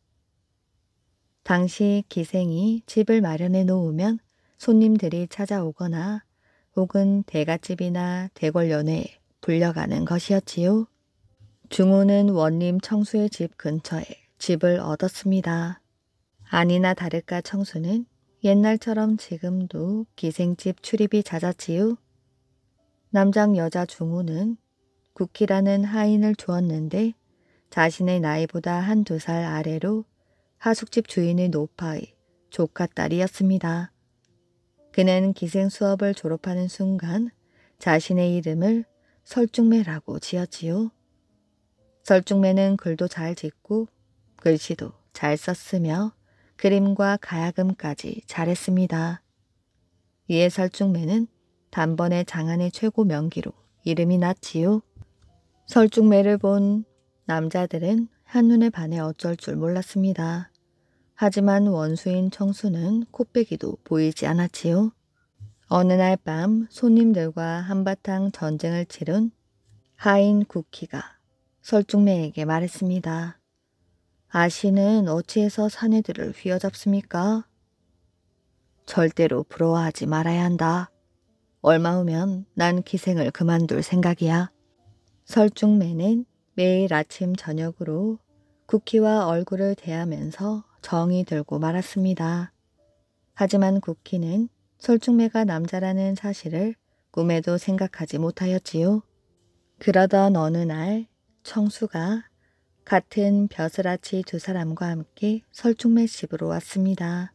당시 기생이 집을 마련해 놓으면 손님들이 찾아오거나 혹은 대갓집이나 대궐연회에 불려가는 것이었지요. 중우는 원님 청수의 집 근처에 집을 얻었습니다. 아니나 다를까 청수는 옛날처럼 지금도 기생집 출입이 잦았지요. 남장 여자 중우는 국희라는 하인을 주었는데 자신의 나이보다 한두 살 아래로 하숙집 주인의 노파의 조카딸이었습니다. 그는 기생 수업을 졸업하는 순간 자신의 이름을 설중매라고 지었지요. 설중매는 글도 잘 짓고 글씨도 잘 썼으며 그림과 가야금까지 잘했습니다. 이에 설중매는 단번에 장안의 최고 명기로 이름이 났지요. 설중매를 본 남자들은 한눈에 반해 어쩔 줄 몰랐습니다. 하지만 원수인 청수는 코빼기도 보이지 않았지요. 어느 날 밤 손님들과 한바탕 전쟁을 치른 하인 국희가 설중매에게 말했습니다. 아씨는 어찌해서 사내들을 휘어잡습니까? 절대로 부러워하지 말아야 한다. 얼마 후면 난 기생을 그만둘 생각이야. 설중매는 매일 아침 저녁으로 국희와 얼굴을 대하면서 정이 들고 말았습니다. 하지만 국희는 설중매가 남자라는 사실을 꿈에도 생각하지 못하였지요. 그러던 어느 날 청수가 같은 벼슬아치 두 사람과 함께 설중매 집으로 왔습니다.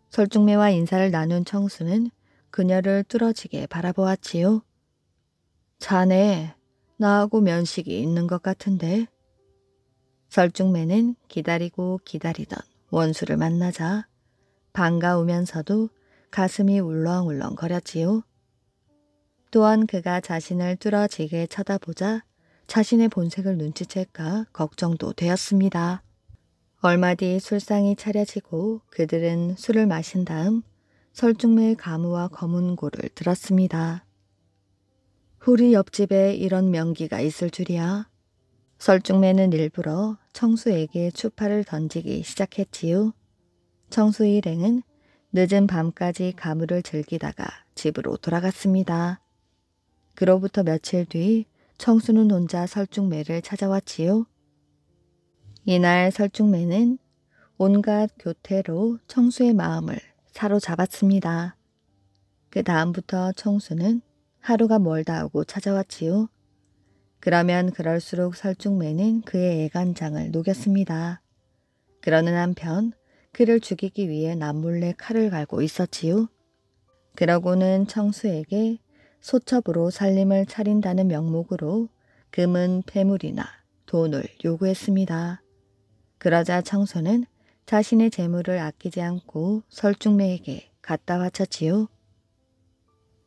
설중매와 인사를 나눈 청수는 그녀를 뚫어지게 바라보았지요. 자네, 나하고 면식이 있는 것 같은데. 설중매는 기다리고 기다리던 원수를 만나자 반가우면서도 가슴이 울렁울렁 거렸지요. 또한 그가 자신을 뚫어지게 쳐다보자 자신의 본색을 눈치챌까 걱정도 되었습니다. 얼마 뒤 술상이 차려지고 그들은 술을 마신 다음 설중매의 가무와 검은고를 들었습니다. 우리 옆집에 이런 명기가 있을 줄이야. 설중매는 일부러 청수에게 추파를 던지기 시작했지요. 청수 일행은 늦은 밤까지 가무를 즐기다가 집으로 돌아갔습니다. 그로부터 며칠 뒤 청수는 혼자 설중매를 찾아왔지요. 이날 설중매는 온갖 교태로 청수의 마음을 사로잡았습니다. 그 다음부터 청수는 하루가 멀다 하고 찾아왔지요. 그러면 그럴수록 설중매는 그의 애간장을 녹였습니다. 그러는 한편 그를 죽이기 위해 남몰래 칼을 갈고 있었지요. 그러고는 청수에게 소첩으로 살림을 차린다는 명목으로 금은 폐물이나 돈을 요구했습니다. 그러자 청수는 자신의 재물을 아끼지 않고 설중매에게 갖다 바쳤지요.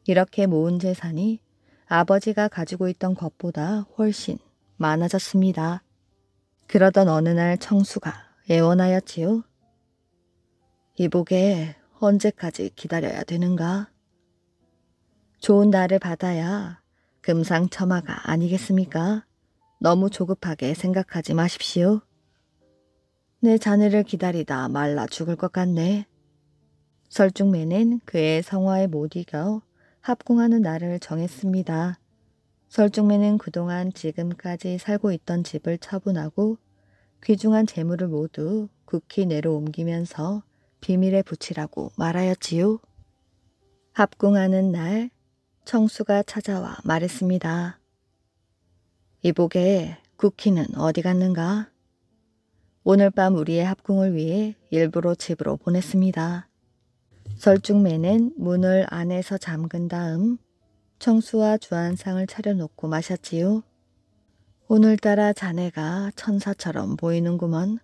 이렇게 모은 재산이 아버지가 가지고 있던 것보다 훨씬 많아졌습니다. 그러던 어느 날 청수가 애원하였지요. 이복에 언제까지 기다려야 되는가? 좋은 날을 받아야 금상첨화가 아니겠습니까? 너무 조급하게 생각하지 마십시오. 내 자네를 기다리다 말라 죽을 것 같네. 설중매는 그의 성화에 못 이겨 합궁하는 날을 정했습니다. 설중매는 그동안 지금까지 살고 있던 집을 처분하고 귀중한 재물을 모두 국히 내로 옮기면서 비밀에 붙이라고 말하였지요. 합궁하는 날 청수가 찾아와 말했습니다. 이복에 국희는 어디 갔는가? 오늘 밤 우리의 합궁을 위해 일부러 집으로 보냈습니다. 설중매는 문을 안에서 잠근 다음 청수와 주안상을 차려놓고 마셨지요. 오늘따라 자네가 천사처럼 보이는구먼.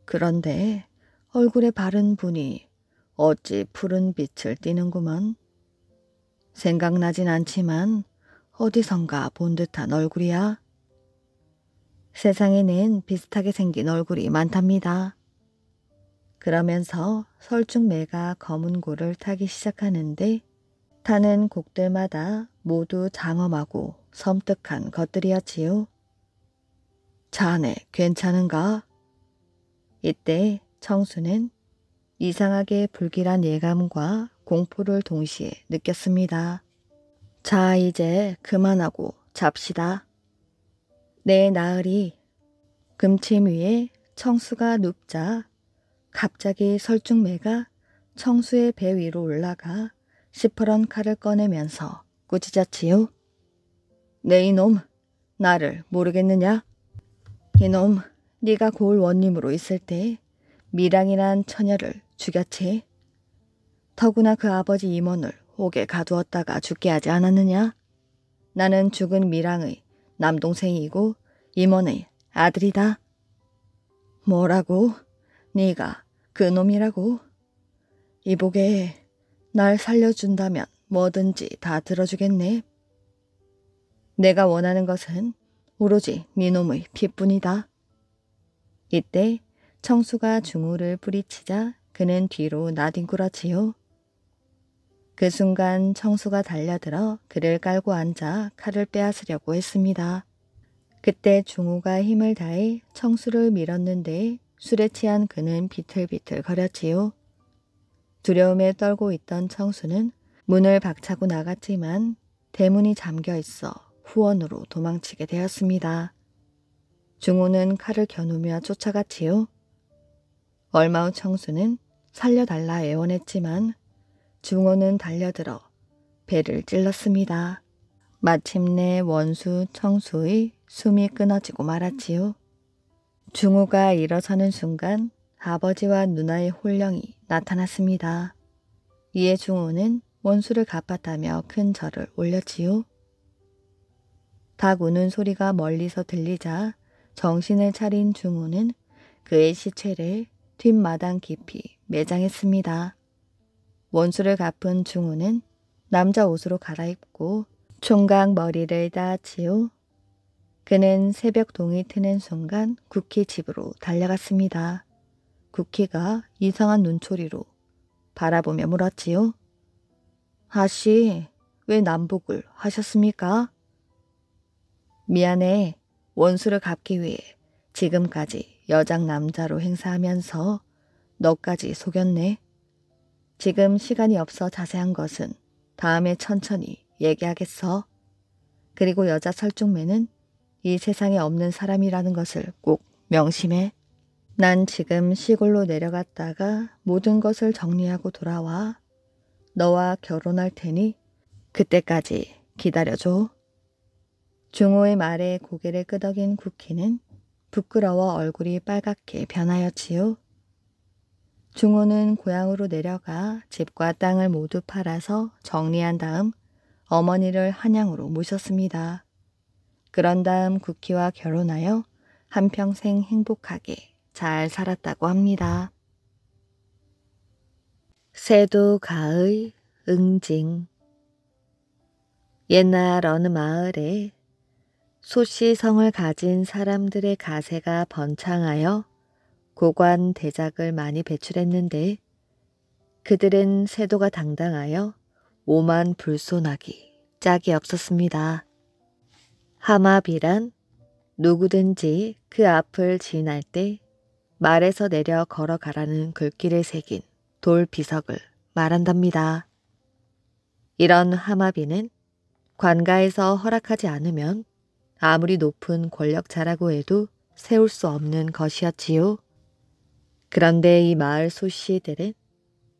그런데 얼굴에 바른 분이 어찌 푸른 빛을 띠는구먼. 생각나진 않지만 어디선가 본 듯한 얼굴이야. 세상에는 비슷하게 생긴 얼굴이 많답니다. 그러면서 설중매가 검은 고를 타기 시작하는데 타는 곡들마다 모두 장엄하고 섬뜩한 것들이었지요. 자네 괜찮은가? 이때 청수는 이상하게 불길한 예감과 공포를 동시에 느꼈습니다. 자, 이제 그만하고 잡시다. 내 나으리. 금침 위에 청수가 눕자 갑자기 설중매가 청수의 배 위로 올라가 시퍼런 칼을 꺼내면서 꾸짖었지요. 네 이놈, 나를 모르겠느냐? 이놈, 네가 고을 원님으로 있을 때 미랑이란 처녀를 죽였지. 더구나 그 아버지 임원을 옥에 가두었다가 죽게 하지 않았느냐? 나는 죽은 미랑의 남동생이고 임원의 아들이다. 뭐라고? 네가 그 놈이라고? 이보게 날 살려준다면 뭐든지 다 들어주겠네. 내가 원하는 것은 오로지 네 놈의 피뿐이다. 이때 청수가 중우를 뿌리치자 그는 뒤로 나뒹굴었지요. 그 순간 청수가 달려들어 그를 깔고 앉아 칼을 빼앗으려고 했습니다. 그때 중우가 힘을 다해 청수를 밀었는데 술에 취한 그는 비틀비틀 거렸지요. 두려움에 떨고 있던 청수는 문을 박차고 나갔지만 대문이 잠겨 있어 후원으로 도망치게 되었습니다. 중우는 칼을 겨누며 쫓아갔지요. 얼마 후 청수는 살려달라 애원했지만 중우는 달려들어 배를 찔렀습니다. 마침내 원수 청수의 숨이 끊어지고 말았지요. 중우가 일어서는 순간 아버지와 누나의 홀령이 나타났습니다. 이에 중우는 원수를 갚았다며 큰 절을 올렸지요. 닭 우는 소리가 멀리서 들리자 정신을 차린 중우는 그의 시체를 뒷마당 깊이 매장했습니다. 원수를 갚은 중우는 남자 옷으로 갈아입고 총각 머리를 따지요. 그는 새벽 동이 트는 순간 국희 집으로 달려갔습니다. 국희가 이상한 눈초리로 바라보며 물었지요. 아씨, 왜 남복을 하셨습니까? 미안해. 원수를 갚기 위해 지금까지 여장 남자로 행사하면서 너까지 속였네. 지금 시간이 없어 자세한 것은 다음에 천천히 얘기하겠어. 그리고 여자 설중매는 이 세상에 없는 사람이라는 것을 꼭 명심해. 난 지금 시골로 내려갔다가 모든 것을 정리하고 돌아와. 너와 결혼할 테니 그때까지 기다려줘. 중호의 말에 고개를 끄덕인 국희는 부끄러워 얼굴이 빨갛게 변하였지요. 중호는 고향으로 내려가 집과 땅을 모두 팔아서 정리한 다음 어머니를 한양으로 모셨습니다. 그런 다음 국희와 결혼하여 한평생 행복하게 잘 살았다고 합니다. 세도가의 응징. 옛날 어느 마을에 소씨성을 가진 사람들의 가세가 번창하여 고관 대작을 많이 배출했는데 그들은 세도가 당당하여 오만 불손하기 짝이 없었습니다. 하마비란 누구든지 그 앞을 지날 때 말에서 내려 걸어가라는 글귀를 새긴 돌 비석을 말한답니다. 이런 하마비는 관가에서 허락하지 않으면 아무리 높은 권력자라고 해도 세울 수 없는 것이었지요. 그런데 이 마을 소씨들은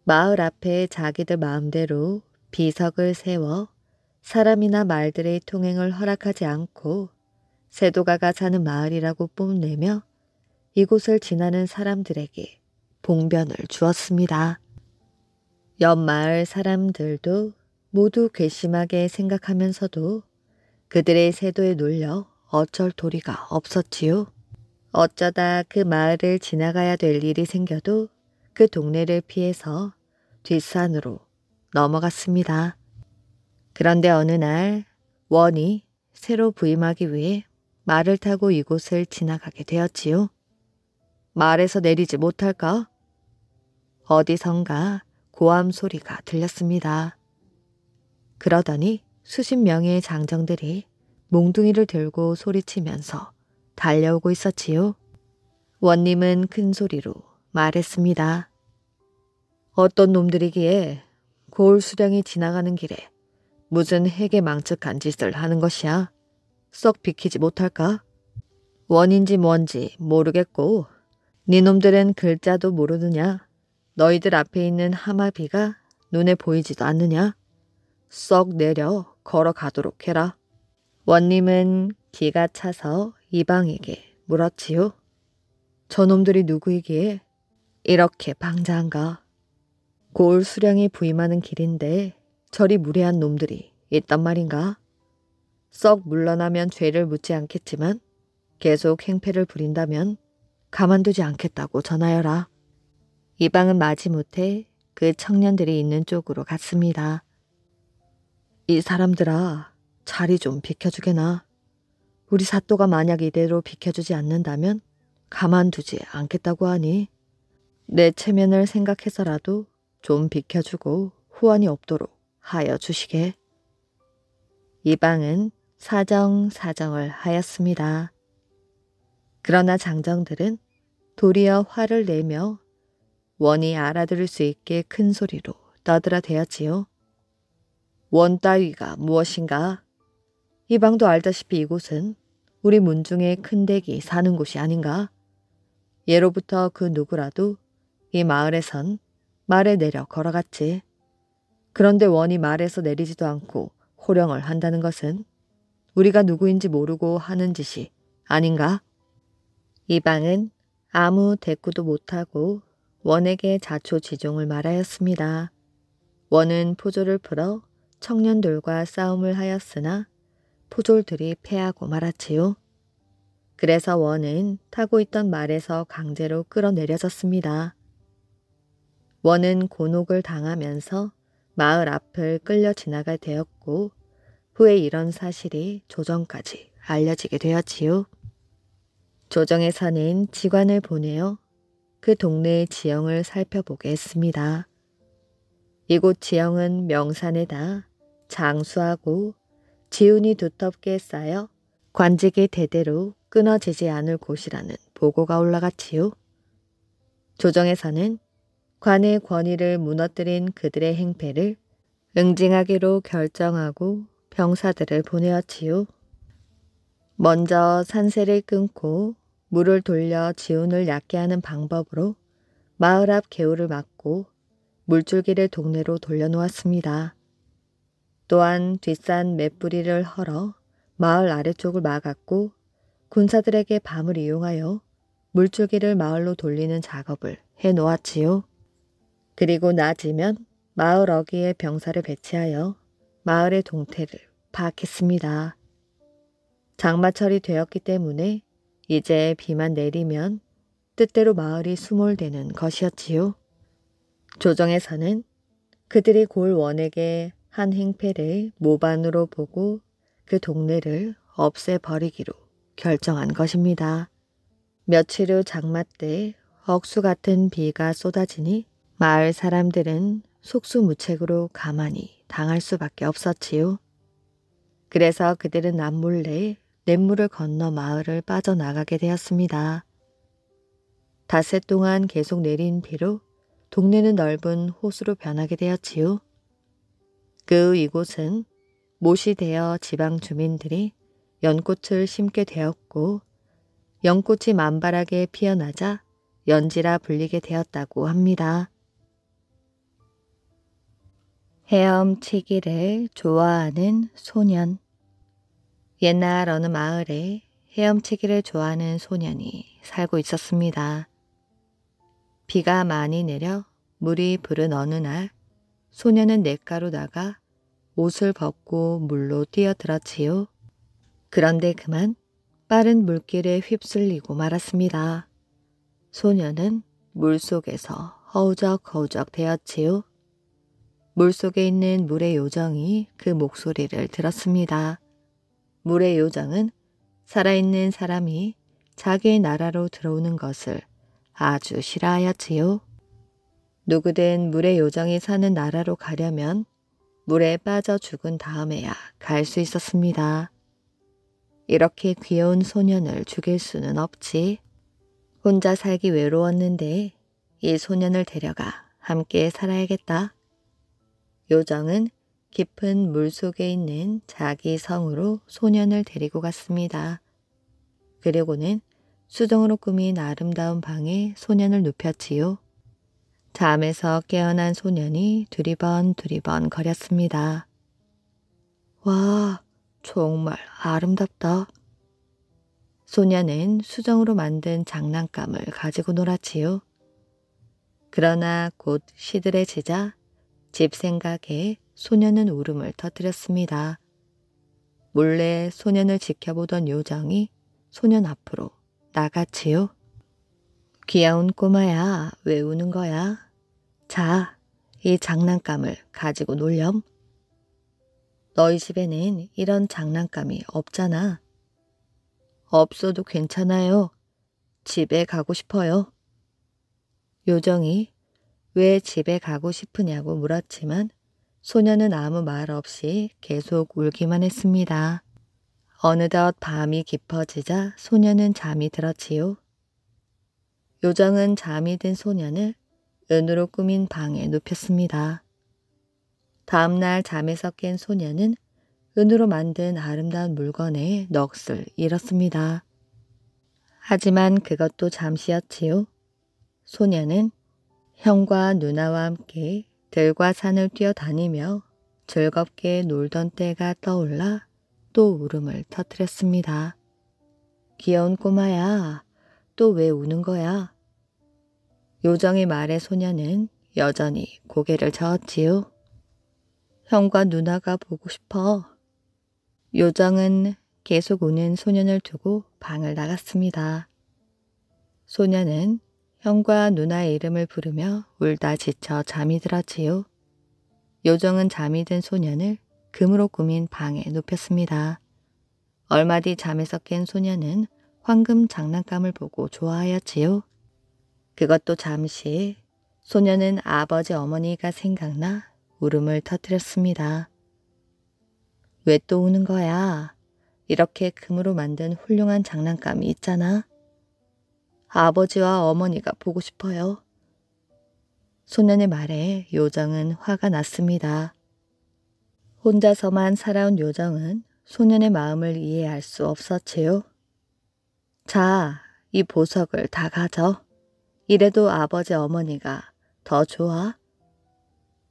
마을 앞에 자기들 마음대로 비석을 세워 사람이나 말들의 통행을 허락하지 않고 세도가가 사는 마을이라고 뽐내며 이곳을 지나는 사람들에게 봉변을 주었습니다. 옆 마을 사람들도 모두 괘씸하게 생각하면서도 그들의 세도에 놀려 어쩔 도리가 없었지요. 어쩌다 그 마을을 지나가야 될 일이 생겨도 그 동네를 피해서 뒷산으로 넘어갔습니다. 그런데 어느 날 원이 새로 부임하기 위해 말을 타고 이곳을 지나가게 되었지요. 말에서 내리지 못할까? 어디선가 고함 소리가 들렸습니다. 그러더니 수십 명의 장정들이 몽둥이를 들고 소리치면서 달려오고 있었지요. 원님은 큰 소리로 말했습니다. 어떤 놈들이기에 고을 수령이 지나가는 길에 무슨 해괴망측한 짓을 하는 것이야. 썩 비키지 못할까? 원인지 뭔지 모르겠고 네 놈들은 글자도 모르느냐? 너희들 앞에 있는 하마비가 눈에 보이지도 않느냐? 썩 내려 걸어가도록 해라. 원님은 기가 차서 이방에게 물었지요. 저놈들이 누구이기에 이렇게 방자한가? 고을 수령이 부임하는 길인데 저리 무례한 놈들이 있단 말인가? 썩 물러나면 죄를 묻지 않겠지만 계속 행패를 부린다면 가만두지 않겠다고 전하여라. 이방은 마지못해 그 청년들이 있는 쪽으로 갔습니다. 이 사람들아, 자리 좀 비켜주게나. 우리 사또가 만약 이대로 비켜주지 않는다면 가만두지 않겠다고 하니 내 체면을 생각해서라도 좀 비켜주고 후환이 없도록 하여 주시게. 이방은 사정을 하였습니다. 그러나 장정들은 도리어 화를 내며 원이 알아들을 수 있게 큰 소리로 떠들어대었지요. 원 따위가 무엇인가? 이방도 알다시피 이곳은 우리 문중의 큰댁이 사는 곳이 아닌가? 예로부터 그 누구라도 이 마을에선 말에 내려 걸어갔지. 그런데 원이 말에서 내리지도 않고 호령을 한다는 것은 우리가 누구인지 모르고 하는 짓이 아닌가? 이방은 아무 대꾸도 못하고 원에게 자초지종을 말하였습니다. 원은 포졸을 풀어 청년들과 싸움을 하였으나 포졸들이 패하고 말았지요. 그래서 원은 타고 있던 말에서 강제로 끌어내려졌습니다. 원은 곤혹을 당하면서 마을 앞을 끌려 지나가 되었고 후에 이런 사실이 조정까지 알려지게 되었지요. 조정에서는 직관을 보내어 그 동네의 지형을 살펴보게 했습니다. 이곳 지형은 명산에다 장수하고 지운이 두텁게 쌓여 관직이 대대로 끊어지지 않을 곳이라는 보고가 올라갔지요. 조정에서는 관의 권위를 무너뜨린 그들의 행패를 응징하기로 결정하고 병사들을 보내었지요. 먼저 산세를 끊고 물을 돌려 지운을 얕게 하는 방법으로 마을 앞 개울을 막고 물줄기를 동네로 돌려놓았습니다. 또한 뒷산 맷뿌리를 헐어 마을 아래쪽을 막았고 군사들에게 밤을 이용하여 물줄기를 마을로 돌리는 작업을 해놓았지요. 그리고 낮이면 마을 어귀에 병사를 배치하여 마을의 동태를 파악했습니다. 장마철이 되었기 때문에 이제 비만 내리면 뜻대로 마을이 수몰되는 것이었지요. 조정에서는 그들이 골 원에게 한 행패를 모반으로 보고 그 동네를 없애버리기로 결정한 것입니다. 며칠 후 장마 때 억수 같은 비가 쏟아지니 마을 사람들은 속수무책으로 가만히 당할 수밖에 없었지요. 그래서 그들은 남몰래 냇물을 건너 마을을 빠져나가게 되었습니다. 닷새 동안 계속 내린 비로 동네는 넓은 호수로 변하게 되었지요. 그 후 이곳은 못이 되어 지방 주민들이 연꽃을 심게 되었고 연꽃이 만발하게 피어나자 연지라 불리게 되었다고 합니다. 헤엄치기를 좋아하는 소년. 옛날 어느 마을에 헤엄치기를 좋아하는 소년이 살고 있었습니다. 비가 많이 내려 물이 부른 어느 날 소년은 냇가로 나가 옷을 벗고 물로 뛰어들었지요. 그런데 그만 빠른 물길에 휩쓸리고 말았습니다. 소년은 물속에서 허우적허우적 되었지요. 물속에 있는 물의 요정이 그 목소리를 들었습니다. 물의 요정은 살아있는 사람이 자기의 나라로 들어오는 것을 아주 싫어하였지요. 누구든 물의 요정이 사는 나라로 가려면 물에 빠져 죽은 다음에야 갈 수 있었습니다. 이렇게 귀여운 소년을 죽일 수는 없지. 혼자 살기 외로웠는데 이 소년을 데려가 함께 살아야겠다. 요정은 깊은 물속에 있는 자기 성으로 소년을 데리고 갔습니다. 그리고는 수정으로 꾸민 아름다운 방에 소년을 눕혔지요. 잠에서 깨어난 소년이 두리번 거렸습니다. 와, 정말 아름답다. 소년은 수정으로 만든 장난감을 가지고 놀았지요. 그러나 곧 시들해지자 집 생각에 소년은 울음을 터뜨렸습니다. 몰래 소년을 지켜보던 요정이 소년 앞으로 나갔지요. 귀여운 꼬마야, 왜 우는 거야? 자, 이 장난감을 가지고 놀렴. 너희 집에는 이런 장난감이 없잖아. 없어도 괜찮아요. 집에 가고 싶어요. 요정이 왜 집에 가고 싶으냐고 물었지만 소녀는 아무 말 없이 계속 울기만 했습니다. 어느덧 밤이 깊어지자 소녀는 잠이 들었지요. 요정은 잠이 든 소년을 은으로 꾸민 방에 눕혔습니다. 다음날 잠에서 깬 소년은 은으로 만든 아름다운 물건에 넋을 잃었습니다. 하지만 그것도 잠시였지요. 소년은 형과 누나와 함께 들과 산을 뛰어다니며 즐겁게 놀던 때가 떠올라 또 울음을 터뜨렸습니다. 귀여운 꼬마야, 또 왜 우는 거야? 요정의 말에 소년은 여전히 고개를 저었지요. 형과 누나가 보고 싶어. 요정은 계속 우는 소년을 두고 방을 나갔습니다. 소년은 형과 누나의 이름을 부르며 울다 지쳐 잠이 들었지요. 요정은 잠이 든 소년을 금으로 꾸민 방에 눕혔습니다. 얼마 뒤 잠에서 깬 소년은 황금 장난감을 보고 좋아하였지요. 그것도 잠시 소년은 아버지 어머니가 생각나 울음을 터뜨렸습니다. 왜 또 우는 거야? 이렇게 금으로 만든 훌륭한 장난감이 있잖아. 아버지와 어머니가 보고 싶어요. 소년의 말에 요정은 화가 났습니다. 혼자서만 살아온 요정은 소년의 마음을 이해할 수 없었지요. 자, 이 보석을 다 가져. 이래도 아버지 어머니가 더 좋아?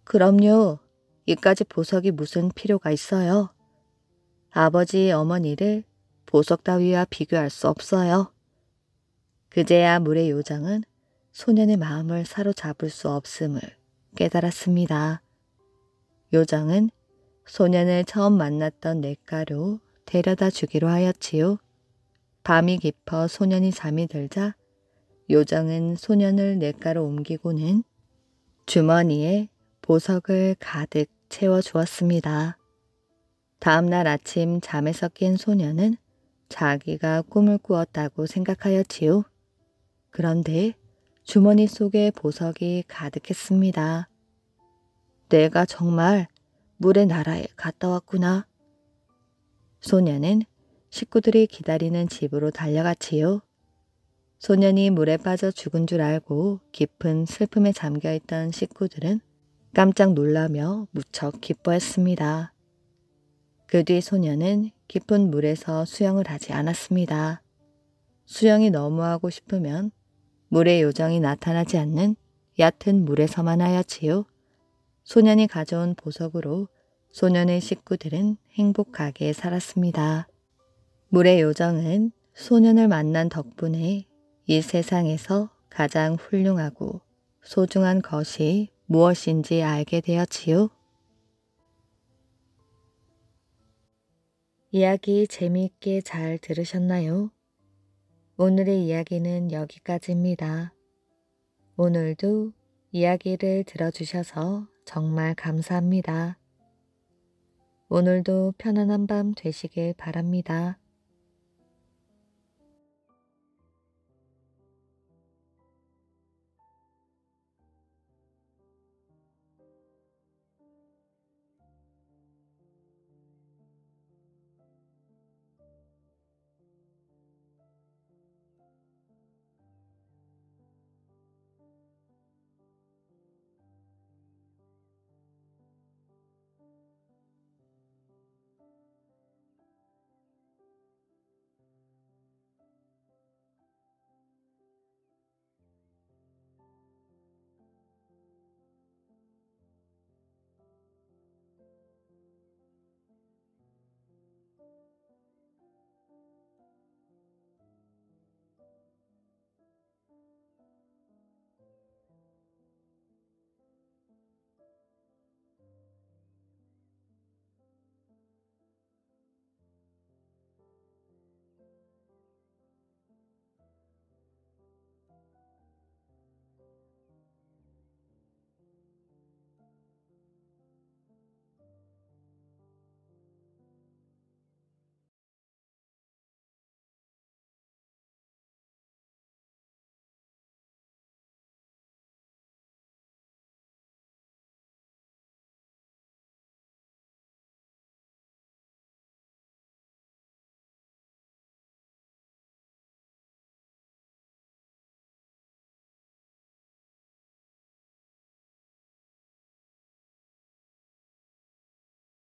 그럼요. 이까지 보석이 무슨 필요가 있어요. 아버지 어머니를 보석 따위와 비교할 수 없어요. 그제야 물의 요정은 소년의 마음을 사로잡을 수 없음을 깨달았습니다. 요정은 소년을 처음 만났던 냇가로 데려다 주기로 하였지요. 밤이 깊어 소년이 잠이 들자 요정은 소년을 냇가로 옮기고는 주머니에 보석을 가득 채워주었습니다. 다음날 아침 잠에서 깬 소년은 자기가 꿈을 꾸었다고 생각하였지요. 그런데 주머니 속에 보석이 가득했습니다. 내가 정말 물의 나라에 갔다 왔구나. 소년은 식구들이 기다리는 집으로 달려갔지요. 소년이 물에 빠져 죽은 줄 알고 깊은 슬픔에 잠겨있던 식구들은 깜짝 놀라며 무척 기뻐했습니다. 그 뒤 소년은 깊은 물에서 수영을 하지 않았습니다. 수영이 너무 하고 싶으면 물의 요정이 나타나지 않는 얕은 물에서만 하였지요. 소년이 가져온 보석으로 소년의 식구들은 행복하게 살았습니다. 물의 요정은 소년을 만난 덕분에 이 세상에서 가장 훌륭하고 소중한 것이 무엇인지 알게 되었지요. 이야기 재미있게 잘 들으셨나요? 오늘의 이야기는 여기까지입니다. 오늘도 이야기를 들어주셔서 정말 감사합니다. 오늘도 편안한 밤 되시길 바랍니다.